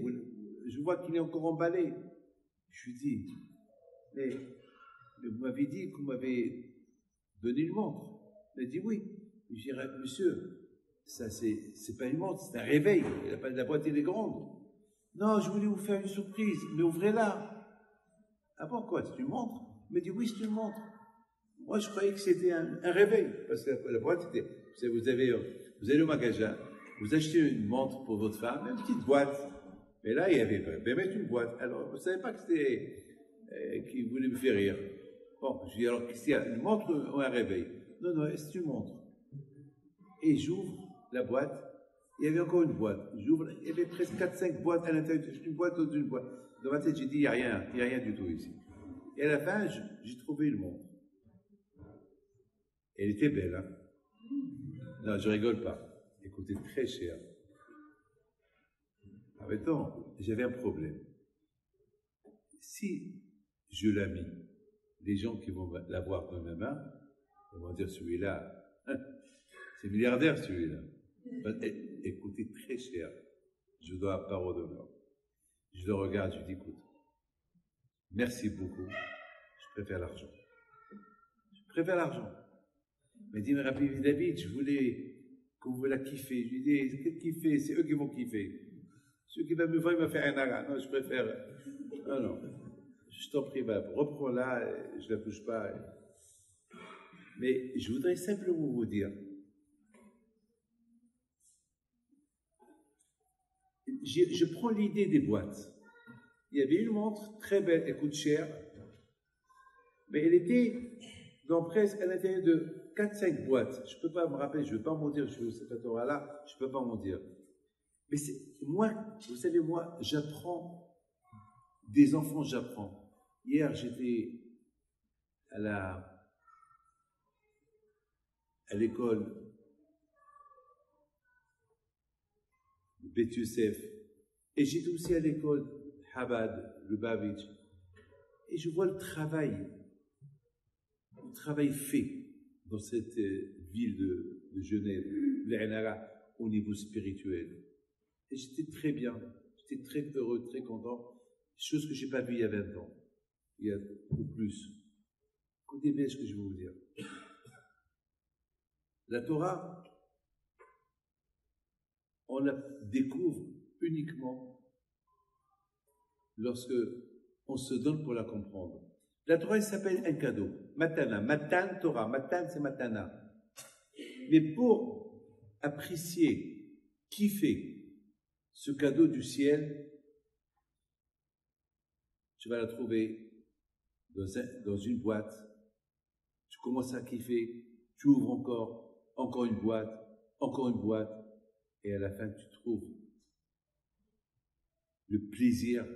Je vois qu'il est encore emballé. Je lui dis, mais vous m'avez dit que vous m'avez donné une montre. Il m'a dit oui. Je lui dis, monsieur, ça c'est pas une montre, c'est un réveil. La boîte elle est grande. Non, je voulais vous faire une surprise, mais ouvrez-la. Ah bon, quoi, c'est une montre? Il m'a dit oui, c'est une montre. Moi, je croyais que c'était un réveil, parce que la boîte était. Vous allez au magasin, vous achetez une montre pour votre femme, une petite boîte. Mais là, il y avait vraiment une boîte. Alors, vous ne savez pas que c'était qui voulait me faire rire. Bon, je dis alors, qu'est-ce qu'il y a? Une montre ou un réveil? Non, non, c'est une montre. Et j'ouvre la boîte. Il y avait encore une boîte. J'ouvre, il y avait presque 4-5 boîtes à l'intérieur. Une boîte dans une boîte. Dans ma tête, j'ai dit, il n'y a rien du tout ici. Et à la fin, j'ai trouvé une montre. Elle était belle, hein? Non, je rigole pas. Elle coûtait très cher. En même temps, j'avais un problème. Si je la mis, les gens qui vont l'avoir dans ma main, ils vont dire celui-là, c'est milliardaire celui-là. Elle coûtait très cher. Je dois pas redonner. Je le regarde, je dis écoute, merci beaucoup, je préfère l'argent. Je préfère l'argent. Il m'a dit, mais Rabbi David, je voulais que vous la kiffez. Je lui dis, qu'est-ce qu'ils kiffer? C'est eux qui vont kiffer. Ceux qui vont me voir, ils vont faire un ara. Non, je préfère. Non, non. Je t'en prie, reprends-la, je ne la touche pas. Mais je voudrais simplement vous dire, je prends l'idée des boîtes. Il y avait une montre très belle, elle coûte cher, mais elle était dans presque à l'intérieur de 4-5 boîtes. Je ne peux pas me rappeler, je ne veux pas m'en dire, je cette là, je ne peux pas m'en dire. Mais moi, vous savez, moi, j'apprends des enfants, j'apprends. Hier, j'étais à l'école de Beth Youssef, et j'étais aussi à l'école Chabad, le Bavitch, et je vois le travail fait dans cette ville de Genève, l'Enara, au niveau spirituel. Et j'étais très bien, j'étais très heureux, très content, chose que je n'ai pas vue il y a 20 ans, ou plus. Écoutez bien ce que je vais vous dire. La Torah, on la découvre uniquement lorsque on se donne pour la comprendre. La Torah, elle s'appelle un cadeau. Matana. Matan Torah. Matan, c'est Matana. Mais pour apprécier, kiffer ce cadeau du ciel, tu vas la trouver dans une boîte. Tu commences à kiffer, tu ouvres encore une boîte, et à la fin, tu trouves le plaisir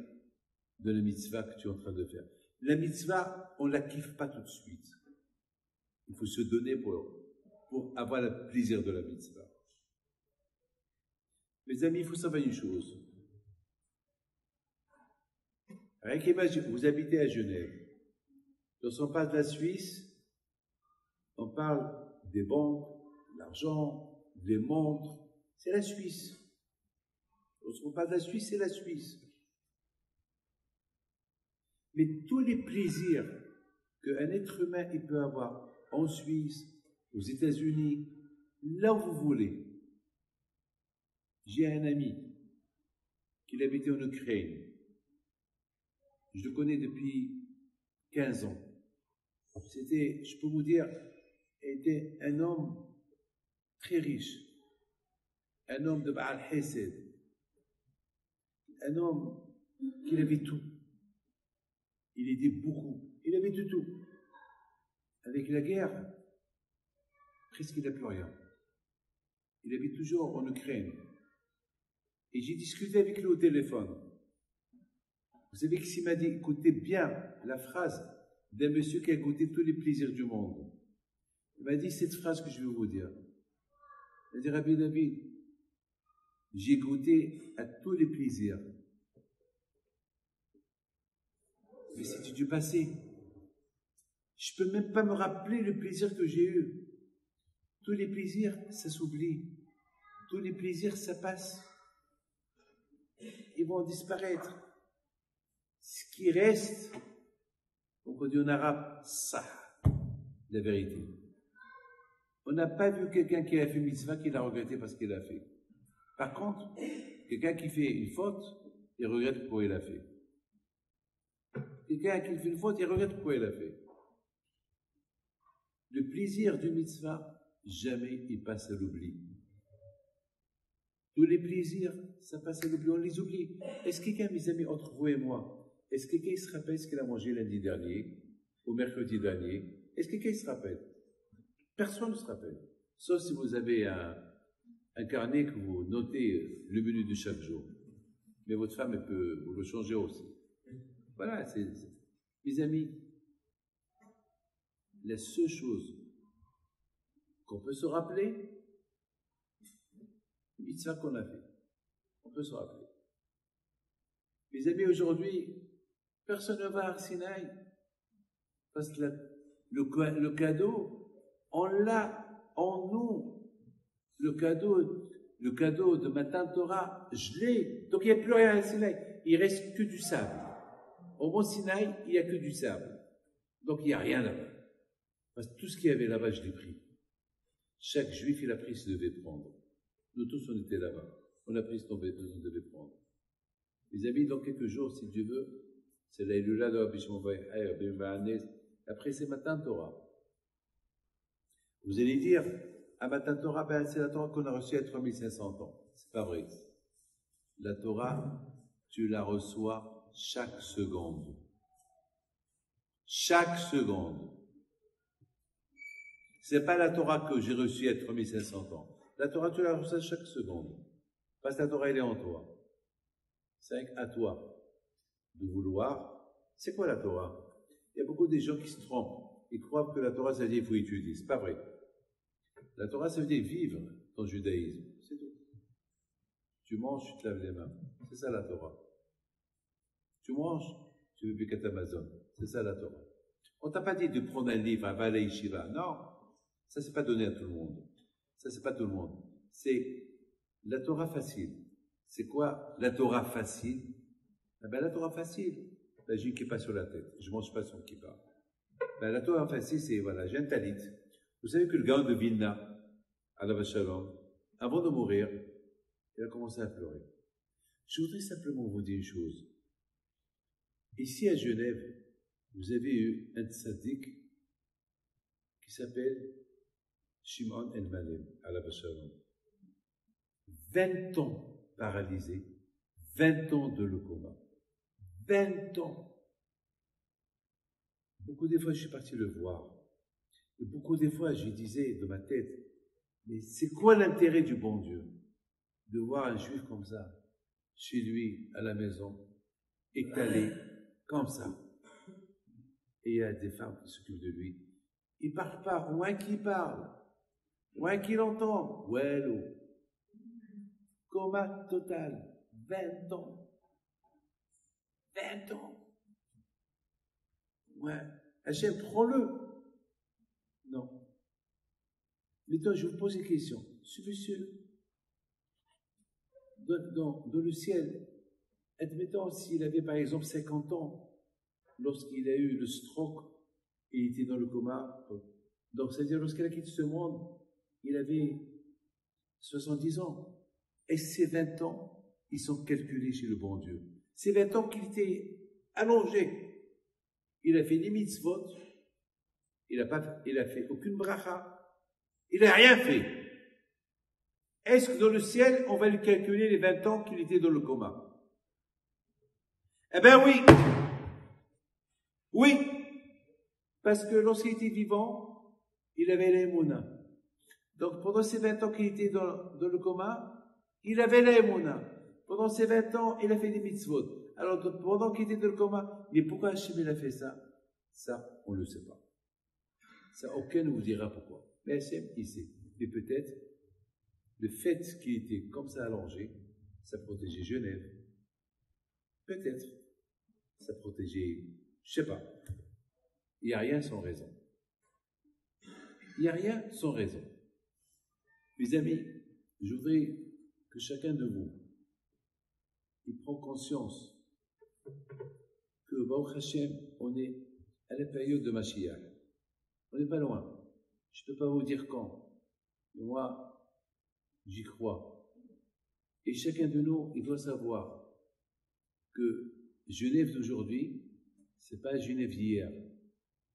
de la mitzvah que tu es en train de faire. La mitzvah, on ne la kiffe pas tout de suite. Il faut se donner pour avoir le plaisir de la mitzvah. Mes amis, il faut savoir une chose. Rien qu'imagine, vous habitez à Genève. Lorsqu'on parle de la Suisse, on parle des banques, de l'argent, des montres. C'est la Suisse. Lorsqu'on parle de la Suisse, c'est la Suisse. Mais tous les plaisirs qu'un être humain il peut avoir en Suisse, aux États-Unis, là où vous voulez. J'ai un ami qui habitait en Ukraine. Je le connais depuis 15 ans. C'était, je peux vous dire, était un homme très riche. Un homme de Baal Hesed. Un homme qui avait tout. Il aidait beaucoup. Il avait de tout. Avec la guerre, presque il n'a plus rien. Il habite toujours en Ukraine. Et j'ai discuté avec lui au téléphone. Vous savez que s'il m'a dit, écoutez bien la phrase d'un monsieur qui a goûté tous les plaisirs du monde. Il m'a dit cette phrase que je vais vous dire. Il m'a dit, Rabbi David, j'ai goûté à tous les plaisirs. Mais c'était du passé. Je ne peux même pas me rappeler le plaisir que j'ai eu. Tous les plaisirs, ça s'oublie. Tous les plaisirs, ça passe. Ils vont disparaître. Ce qui reste, donc on dit en arabe, ça, la vérité. On n'a pas vu quelqu'un qui a fait mitzvah qui l'a regretté parce qu'il l'a fait. Par contre, quelqu'un qui fait une faute, il regrette pourquoi il l'a fait. Quelqu'un qui fait une faute, il regrette pourquoi il l'a fait. Le plaisir du mitzvah, jamais il passe à l'oubli. Tous les plaisirs, ça passe à l'oubli, on les oublie. Est-ce que quelqu'un, mes amis, entre vous et moi, est-ce que quelqu'un se rappelle ce qu'il a mangé lundi dernier, ou mercredi dernier? Est-ce que quelqu'un se rappelle? Personne ne se rappelle. Sauf si vous avez un carnet que vous notez le menu de chaque jour. Mais votre femme, elle peut vous le changer aussi. Voilà, mes amis, la seule chose qu'on peut se rappeler, c'est ça qu'on a fait. On peut se rappeler. Mes amis, aujourd'hui, personne ne va à Arsinaï. Parce que le cadeau, on l'a en nous. Le cadeau de Matan Torah, je l'ai. Donc il n'y a plus rien à Arsinaï. Il ne reste que du sable. Au Mont Sinaï, il n'y a que du sable. Donc il n'y a rien là-bas. Parce que tout ce qu'il y avait là-bas, je l'ai pris. Chaque juif, il a pris ce qu'il devait prendre. Nous tous, on était là-bas. On a pris ce qu'on devait prendre. Les amis, dans quelques jours, si Dieu veut, c'est la Ilula de Rabbi Shimon Bar Yochai. Après, c'est Matan Torah. Vous allez dire, à Matan Torah, ben, c'est la Torah qu'on a reçue à 3500 ans. C'est pas vrai. La Torah, tu la reçois chaque seconde. Chaque seconde. C'est pas la Torah que j'ai reçue à 3500 ans. La Torah, tu la reçois chaque seconde. Parce que la Torah, elle est en toi. C'est à toi de vouloir. C'est quoi la Torah? Il y a beaucoup de gens qui se trompent. Ils croient que la Torah, ça veut dire qu'il faut étudier. C'est pas vrai. La Torah, ça veut dire vivre ton judaïsme. C'est tout. Tu manges, tu te laves les mains. C'est ça la Torah. Tu manges, tu veux Birkat Hamazon. C'est ça la Torah. On t'a pas dit de prendre un livre, un Baalei Yeshiva. Non. Ça, c'est pas donné à tout le monde. Ça, c'est pas tout le monde. C'est la Torah facile. C'est quoi la Torah facile? Eh ben, la Torah facile, ben, j'ai une kippa sur la tête. Je ne mange pas son kippa. Ben, la Torah facile, c'est, voilà, j'ai un talit. Vous savez que le Gaon de Vilna, alav shalom, avant de mourir, il a commencé à pleurer. Je voudrais simplement vous dire une chose. Ici à Genève, vous avez eu un tzaddik qui s'appelle Shimon el-Malem, alav shalom. 20 ans paralysé, 20 ans de le coma. 20 ans. Beaucoup des fois, je suis parti le voir. Et beaucoup des fois, je disais dans ma tête, mais c'est quoi l'intérêt du bon Dieu de voir un juif comme ça, chez lui, à la maison, étalé, comme ça. Et il y a des femmes qui s'occupent de lui. Il ne parle pas, ou un qui parle, ou un qui l'entend. Well, coma total, 20 ans. 20 ans. ouais, Hachem, prends-le. Non. Maintenant, je vous pose une question. Ce monsieur, dans le ciel, admettons s'il avait par exemple 50 ans, lorsqu'il a eu le stroke et il était dans le coma, donc c'est-à-dire lorsqu'il a quitté ce monde, il avait 70 ans. Et ces 20 ans, ils sont calculés chez le bon Dieu. Ces 20 ans qu'il était allongé, il a fait ni mitzvot, il a fait aucune bracha, il n'a rien fait. Est-ce que dans le ciel, on va lui calculer les 20 ans qu'il était dans le coma? Eh bien oui. Oui. Parce que lorsqu'il était vivant, il avait l'émouna. Donc pendant ces 20 ans qu'il était dans le coma, il avait l'émouna. Pendant ces 20 ans, il a fait des mitzvot. Alors pendant qu'il était dans le coma, mais pourquoi Hachem il a fait ça? Ça, on ne le sait pas. Ça, aucun ne vous dira pourquoi. Mais Hachem, il sait. Mais peut-être, le fait qu'il était comme ça allongé, ça protégeait Genève. Peut-être. Ça protégeait, je ne sais pas. Il n'y a rien sans raison. Il n'y a rien sans raison. Mes amis, je voudrais que chacun de vous, il prend conscience que, Baruch Hashem, on est à la période de Mashiach. On n'est pas loin. Je ne peux pas vous dire quand. Mais moi, j'y crois. Et chacun de nous, il doit savoir que Genève d'aujourd'hui, ce n'est pas Genève d'hier.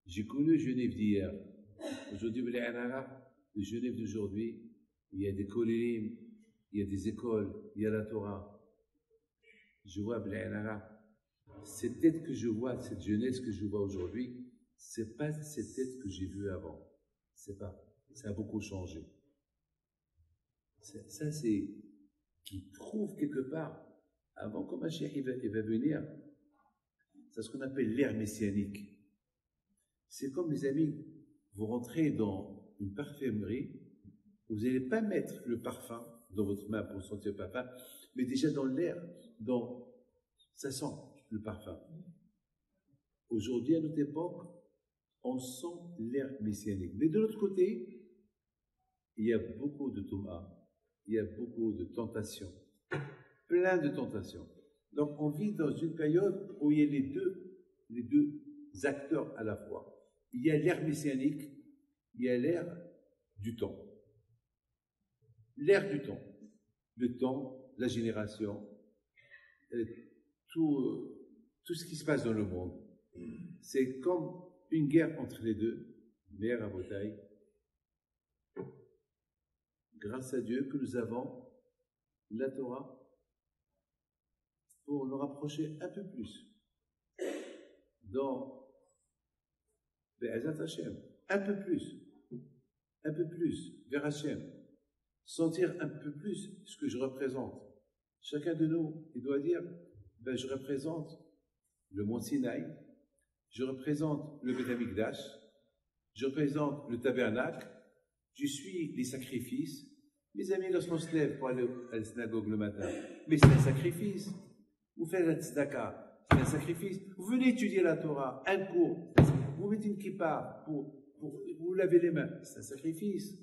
J'ai connu Genève d'hier. Aujourd'hui, le Genève d'aujourd'hui, il y a des kolélim, il y a des écoles, il y a la Torah. Je vois cette tête que je vois, cette jeunesse que je vois aujourd'hui, c'est pas cette tête que j'ai vue avant. C'est pas. Ça a beaucoup changé. Ça, c'est qui prouve quelque part, avant que Mashiach il va venir, c'est ce qu'on appelle l'ère messianique. C'est comme, mes amis, vous rentrez dans une parfumerie, vous n'allez pas mettre le parfum dans votre main pour sentir le parfum, mais déjà dans l'air, ça sent le parfum. Aujourd'hui, à notre époque, on sent l'ère messianique. Mais de l'autre côté, il y a beaucoup de touma, il y a beaucoup de tentations, plein de tentations. Donc, on vit dans une période où il y a les deux acteurs à la fois. Il y a l'ère messianique, il y a l'ère du temps. L'ère du temps. Le temps, la génération, tout ce qui se passe dans le monde. C'est comme une guerre entre les deux, l'ère à bataille. Grâce à Dieu que nous avons la Torah pour nous rapprocher un peu plus dans Be'ezat Hashem, un peu plus vers Hashem, sentir un peu plus ce que je représente. Chacun de nous, il doit dire, je représente le mont Sinaï, je représente le Beth Amikdash, je représente le tabernacle, je suis les sacrifices. Mes amis, lorsqu'on se lève pour aller à la synagogue le matin, mais c'est un sacrifice. Vous faites la tzedaka, c'est un sacrifice. Vous venez étudier la Torah, un cours, vous mettez une kippa pour vous laver les mains, c'est un sacrifice.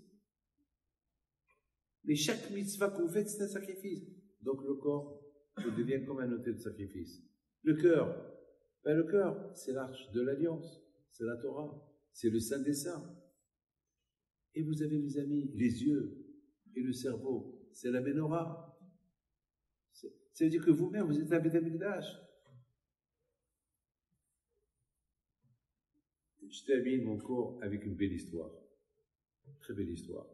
Mais chaque mitzvah que vous faites, c'est un sacrifice. Donc le corps devient comme un autel de sacrifice. Le cœur, le cœur, c'est l'arche de l'alliance, c'est la Torah, c'est le Saint des Saints. Et vous avez, mes amis, les yeux et le cerveau, c'est la Ménorah. Ça veut dire que vous-même, vous êtes un Beth Amikdash. Je termine mon cours avec une belle histoire. Très belle histoire.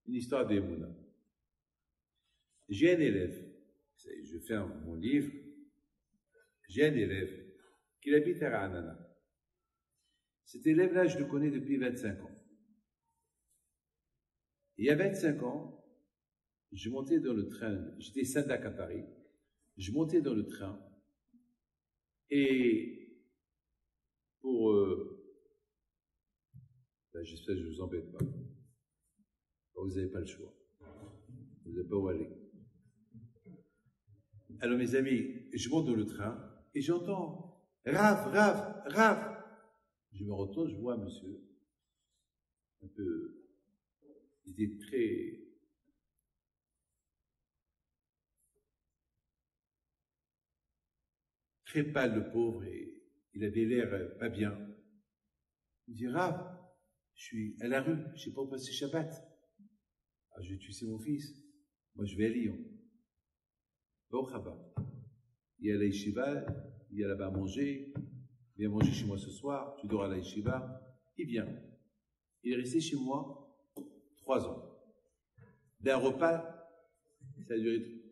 Une histoire d'Emouna. J'ai un élève, je ferme mon livre, j'ai un élève qui habite à Ra'anana. Cet élève-là, je le connais depuis 25 ans. Il y a 25 ans, je montais dans le train, j'étais syndac à Paris, je montais dans le train et pour... j'espère que je ne vous embête pas. Vous n'avez pas le choix. Vous n'avez pas où aller. Alors mes amis, je monte dans le train et j'entends Rav. Je me retourne, je vois un monsieur, un peu, il était très pâle, le pauvre, et il avait l'air pas bien. Il me dit, Rav, je suis à la rue, je ne sais pas où passer Shabbat. Ah, je vais tuer mon fils. Moi, je vais à Lyon. Au Rabat. Il y a la yeshiva, il y a là-bas à manger. Viens manger chez moi ce soir, tu dors à la yeshiva. Il vient. Il est resté chez moi 3 ans. D'un repas, ça a duré.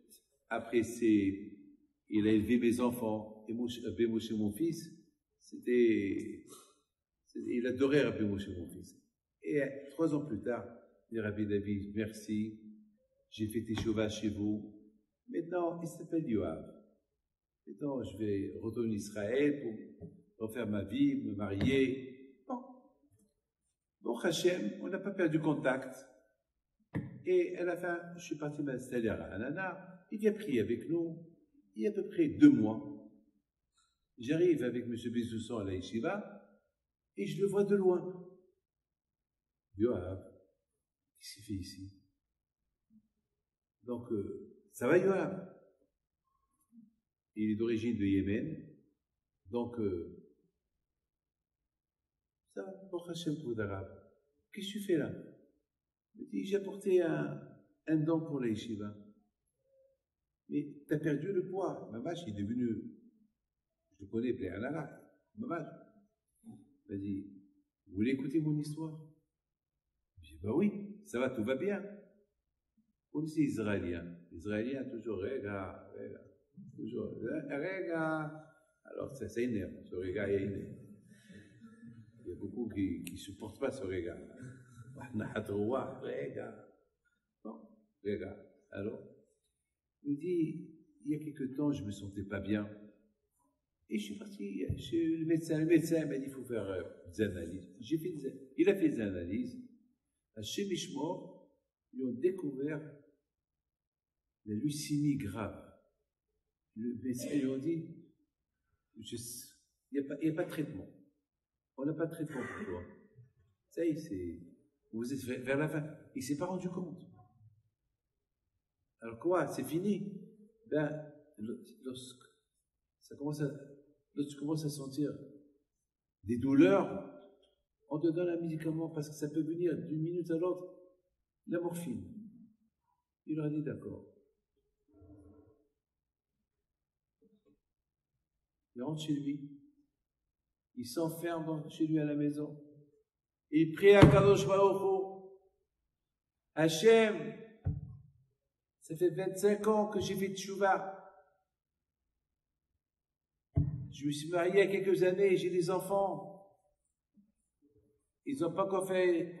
Après, il a élevé mes enfants, et Moshe, mon fils, il adorait Rabbi Moshe, mon fils. Et 3 ans plus tard, il dit, Rabbi David, merci, j'ai fait tes chevaux chez vous. Maintenant, il s'appelle Yoav. Maintenant, je vais retourner en Israël pour refaire ma vie, me marier. Bon, Hachem, on n'a pas perdu contact. Et à la fin, je suis parti m'installer à Anana. Il vient prier avec nous. Il y a à peu près 2 mois. J'arrive avec M. Bessoussan à la yeshiva et je le vois de loin. Yoav, qu'est-ce qu'il fait ici? Donc, ça va, Yoav? Il est d'origine de Yémen. Donc, ça va, pour Hachem, pour d'arabe. Qu'est-ce que tu fais là? Il me dit, j'ai apporté un don pour la yeshiva. Mais tu as perdu le poids. Ma vache, il est devenu, je le connais, Pléanara. Ma vache. Il m'a dit, vous voulez écouter mon histoire? J'ai dit, bah oui, ça va, tout va bien. Comme c'est israélien. Les Israéliens, toujours, rega, toujours, rega. Alors, ça énerve, ce rega est énerve. Il y a beaucoup qui ne supportent pas ce rega. Bon, rega. Alors, il me dit, il y a quelque temps, je ne me sentais pas bien. Et je suis parti chez le médecin. Le médecin m'a dit, il faut faire des analyses. Il a fait des analyses. Chez Mishmor, ils ont découvert la leucémie grave. Le médecin lui a dit, il n'y a pas de traitement. On n'a pas de traitement pour toi. Ça y est, vous êtes vers la fin. Il ne s'est pas rendu compte. Alors quoi? C'est fini? Ben, lorsque tu commences à sentir des douleurs, on te donne un médicament parce que ça peut venir d'une minute à l'autre. La morphine. Il leur a dit d'accord. Il rentre chez lui. Il s'enferme chez lui à la maison. Et il prie à Kadosh Baruch Hu. Hachem, ça fait 25 ans que j'ai fait tchouva. Je me suis marié il y a quelques années, j'ai des enfants. Ils n'ont pas encore fait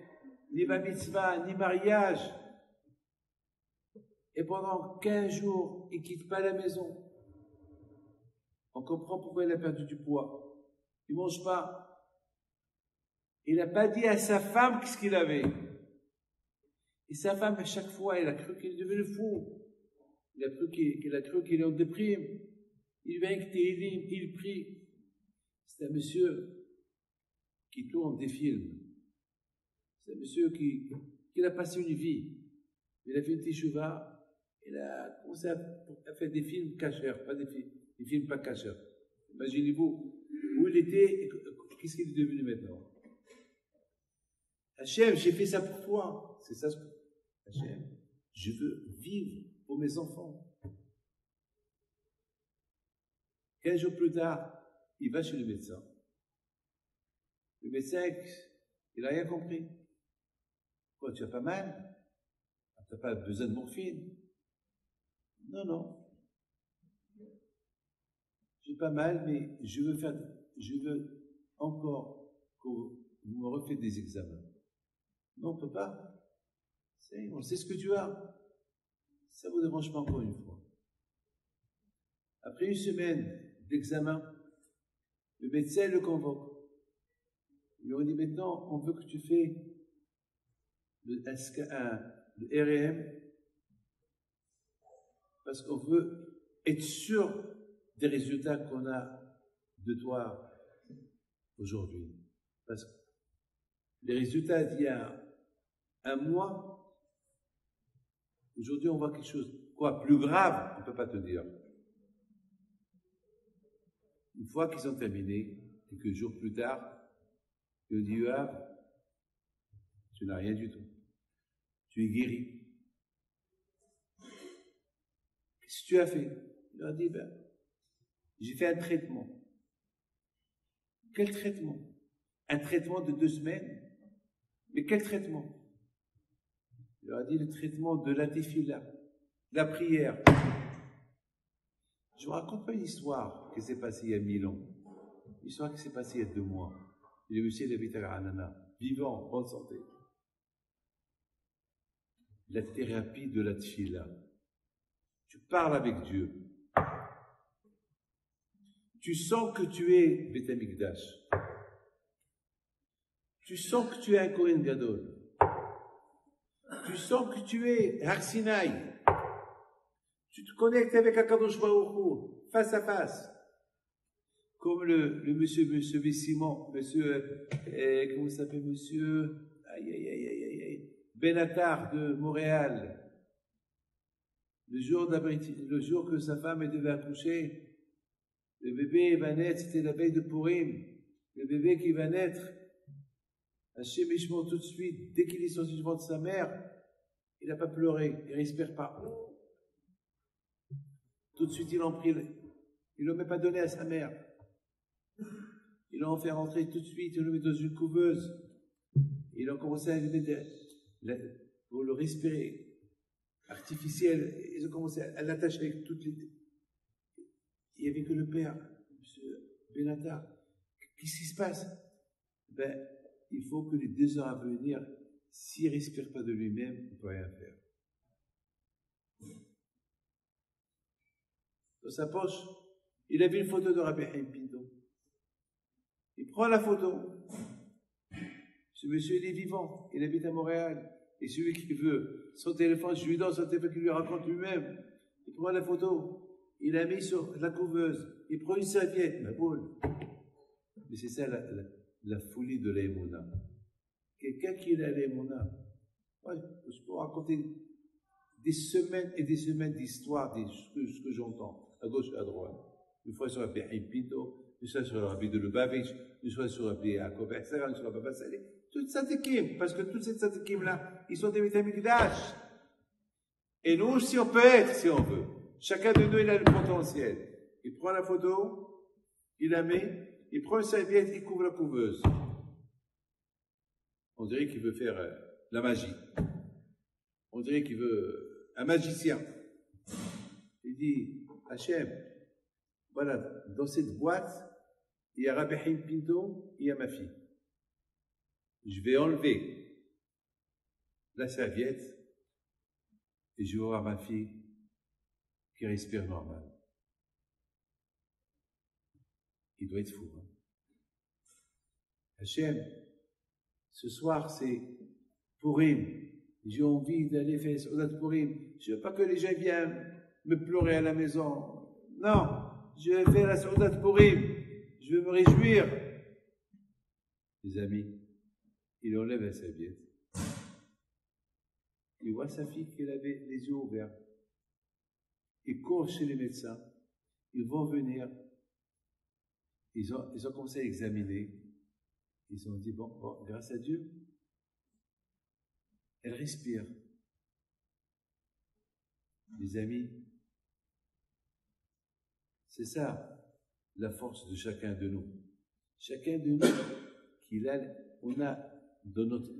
ni bar mitzvah, ni mariage. Et pendant 15 jours, ils ne quittent pas la maison. On comprend pourquoi il a perdu du poids. Il ne mange pas. Il n'a pas dit à sa femme ce qu'il avait. Et sa femme, à chaque fois, elle a cru qu'il est devenu fou. Elle a cru qu'il est en déprime. Il vient avec Télim, il prie. C'est un monsieur qui tourne des films. C'est un monsieur qui a passé une vie. Il a fait une teshuva. Il a commencé à faire des films cachers, pas des films pas cachers. Imaginez-vous où il était et qu'est-ce qu'il est devenu maintenant. Hachem, j'ai fait ça pour toi. C'est ça, Hachem. Je veux vivre pour mes enfants. 15 jours plus tard, il va chez le médecin. Le médecin, il n'a rien compris. Quoi, tu as pas mal? Tu n'as pas besoin de morphine? Non, non. J'ai pas mal, mais je veux encore que vous me refaites des examens. Non, on ne peut pas. On sait ce que tu as. Ça ne vous dérange pas encore une fois. Après une semaine d'examen, le médecin le convoque. Il lui dit maintenant, on veut que tu fais le REM parce qu'on veut être sûr des résultats qu'on a de toi aujourd'hui. Parce que les résultats d'il y a un mois, aujourd'hui on voit quelque chose, quoi, plus grave, on ne peut pas te dire. Une fois qu'ils ont terminé, quelques jours plus tard, il dit, tu n'as rien du tout. Tu es guéri. Qu'est-ce que tu as fait? Il leur dit, j'ai fait un traitement. Quel traitement? Un traitement de 2 semaines? Mais quel traitement? Il leur a dit le traitement de la tefila, de la prière. Je ne vous raconte pas une histoire qui s'est passée il y a 1000 ans. Une histoire qui s'est passée il y a 2 mois. Il est aussi à l'habiter à Anana, vivant, en bonne santé. La thérapie de la tefila. Tu parles avec Dieu. Tu sens que tu es Beth Amikdash. Tu sens que tu es un Kohen Gadol. Tu sens que tu es Har Sinaï. Tu te connectes avec Akadosh Baruch Hu, face à face. Comme le monsieur Simon, monsieur, comment il s'appelle, monsieur, Benatar de Montréal. Le jour que sa femme devait accoucher, le bébé va naître, c'était la veille de Purim. Le bébé qui va naître, Hachem Ishmo tout de suite, dès qu'il est sorti du ventre de sa mère, il n'a pas pleuré, il ne respire pas. Tout de suite, il en prie, il ne l'a même pas donné à sa mère. Il l'a fait rentrer tout de suite, il le met dans une couveuse. Il a commencé à le mettre pour le respirer. Artificiel, ils ont commencé à l'attacher avec toutes les... Il n'y avait que le père, M. Benatar. Qu'est-ce qui se passe? Il faut que les 2 heures à venir, s'il ne respire pas de lui-même, il ne peut rien faire. Dans sa poche, il avait une photo de Rabbi Haim Pinto. Il prend la photo. Ce monsieur, il est vivant, il habite à Montréal. Et celui qui veut son téléphone, je lui donne son téléphone qu'il lui raconte lui-même. Il prend la photo, il l'a mis sur la couveuse, il prend une serviette, la boule. Mais c'est ça la folie de l'aïmouna. Quelqu'un qui est à l'aïmouna, je peux raconter des semaines et des semaines d'histoire de ce que j'entends, à gauche et à droite. Une fois sur Rabbi Haim Pinto, une fois sur Rabbi de Lubavitch, une fois sur Rabbi Yaakov Etzera, une fois sur Baba Saleh. Toutes ces tzadikim, parce que toutes ces tzadikim-là, ils sont des Beth Amikdash. Et nous aussi, on peut être, si on veut. Chacun de nous, il a le potentiel. Il prend la photo, il la met, il prend une serviette, il couvre la couveuse. On dirait qu'il veut faire la magie. On dirait qu'il veut un magicien. Il dit, Hachem, voilà, dans cette boîte, il y a Rabbi Haim Pinto, il y a ma fille. Je vais enlever la serviette et je vais voir ma fille qui respire normal. Il doit être fou. Hein? Hachem, ce soir c'est Purim. J'ai envie d'aller faire Soudat Purim. Je ne veux pas que les gens viennent me pleurer à la maison. Non, je vais faire la Soudat Purim. Je veux me réjouir. Les amis, il enlève la serviette. Il voit sa fille qui avait les yeux ouverts. Il court chez les médecins. Ils vont venir. Ils ont commencé à examiner. Ils ont dit, bon, grâce à Dieu, elle respire. Les amis, c'est ça la force de chacun de nous. Chacun de nous, on a dans notre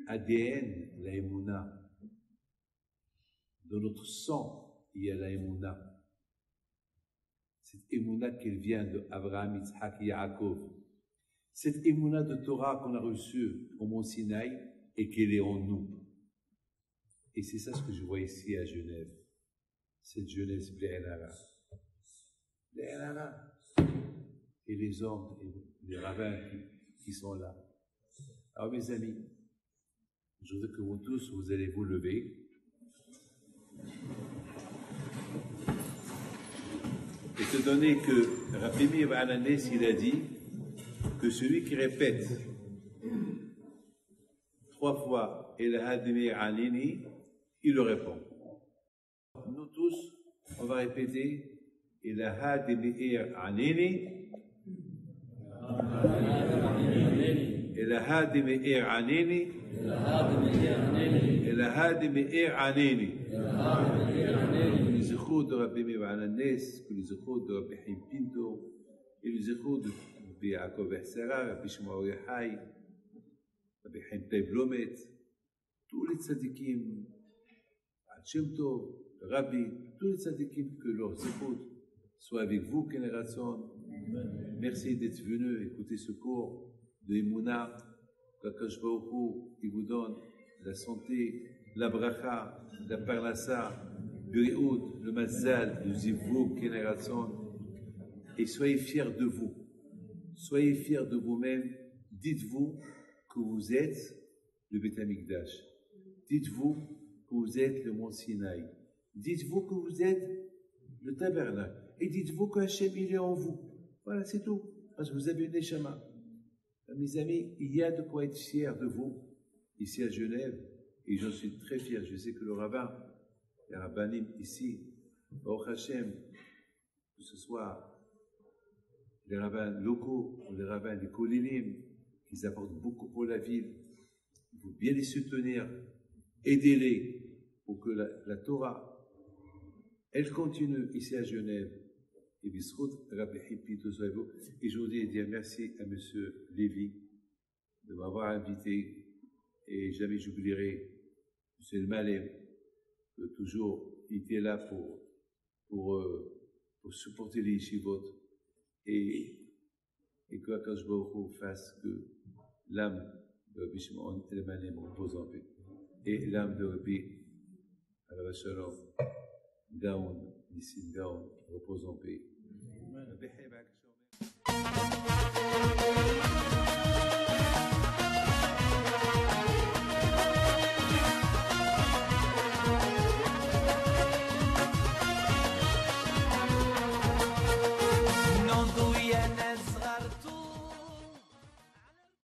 ADN la émouna. Dans notre sang, il y a la émouna. Cette émouna qui vient de Abraham, Yitzhak et Yaakov. Cette émouna de Torah qu'on a reçue au Mont Sinaï et qu'elle est en nous. Et c'est ça ce que je vois ici à Genève. Cette jeunesse Blé'enara. Blé'enara. Et les hommes, et les rabbins qui sont là. Alors mes amis, je voudrais que vous tous, vous allez vous lever. Et te donner que Rabbi Meir Ba'alanes, il a dit que celui qui répète 3 fois El Hadimir Anini, il le répond. Nous tous, on va répéter El Hadimir Anini, El Hadimir Anini, El Hadimir Anini. Les échos de Rabbi Meir Ananes, les échos de Rabbi Chaim Pinto, et les échos de Rabbi Yaakov Essara, Rabbi Shmuel Yochai, Rabbi Chaim Taib Lomet, tous les tzadikim, Shem Tov, Rabbi, tous les tzadikim, que leurs écoutes soient avec vous, Kénération. Merci d'être venus écouter ce cours de Emouna. Qu'Akadosh Baruch Hu, il vous donne la santé, la bracha, la parnassa, le réoud, le mazal, le zivou, Kénération. Et soyez fiers de vous. Soyez fiers de vous-même. Dites-vous que vous êtes le Beth Amikdash. Dites-vous que vous êtes le mont Sinaï. Dites-vous que vous êtes le tabernacle. Et dites-vous qu'Hachem, il est en vous. Voilà, c'est tout. Parce que vous avez une neshama. Mes amis, il y a de quoi être fier de vous, ici à Genève. Et j'en suis très fier. Je sais que le rabbin, les rabbinim ici, Baruch Hashem, que ce soit les rabbins locaux ou les rabbins des Kolilim, qui apportent beaucoup pour la ville, il faut bien les soutenir, aidez-les pour que la Torah, elle continue ici à Genève. Et je voudrais dire merci à M. Lévy de m'avoir invité, et jamais j'oublierai M. El Malem, que toujours il était là pour supporter les yeshivot, et que Akadosh Baruch Hu fasse que l'âme de Rabbi Shimon El Malem repose en paix, et l'âme de Rabbi Alav Shalom Gaon, Nissim Gaon, repose en paix.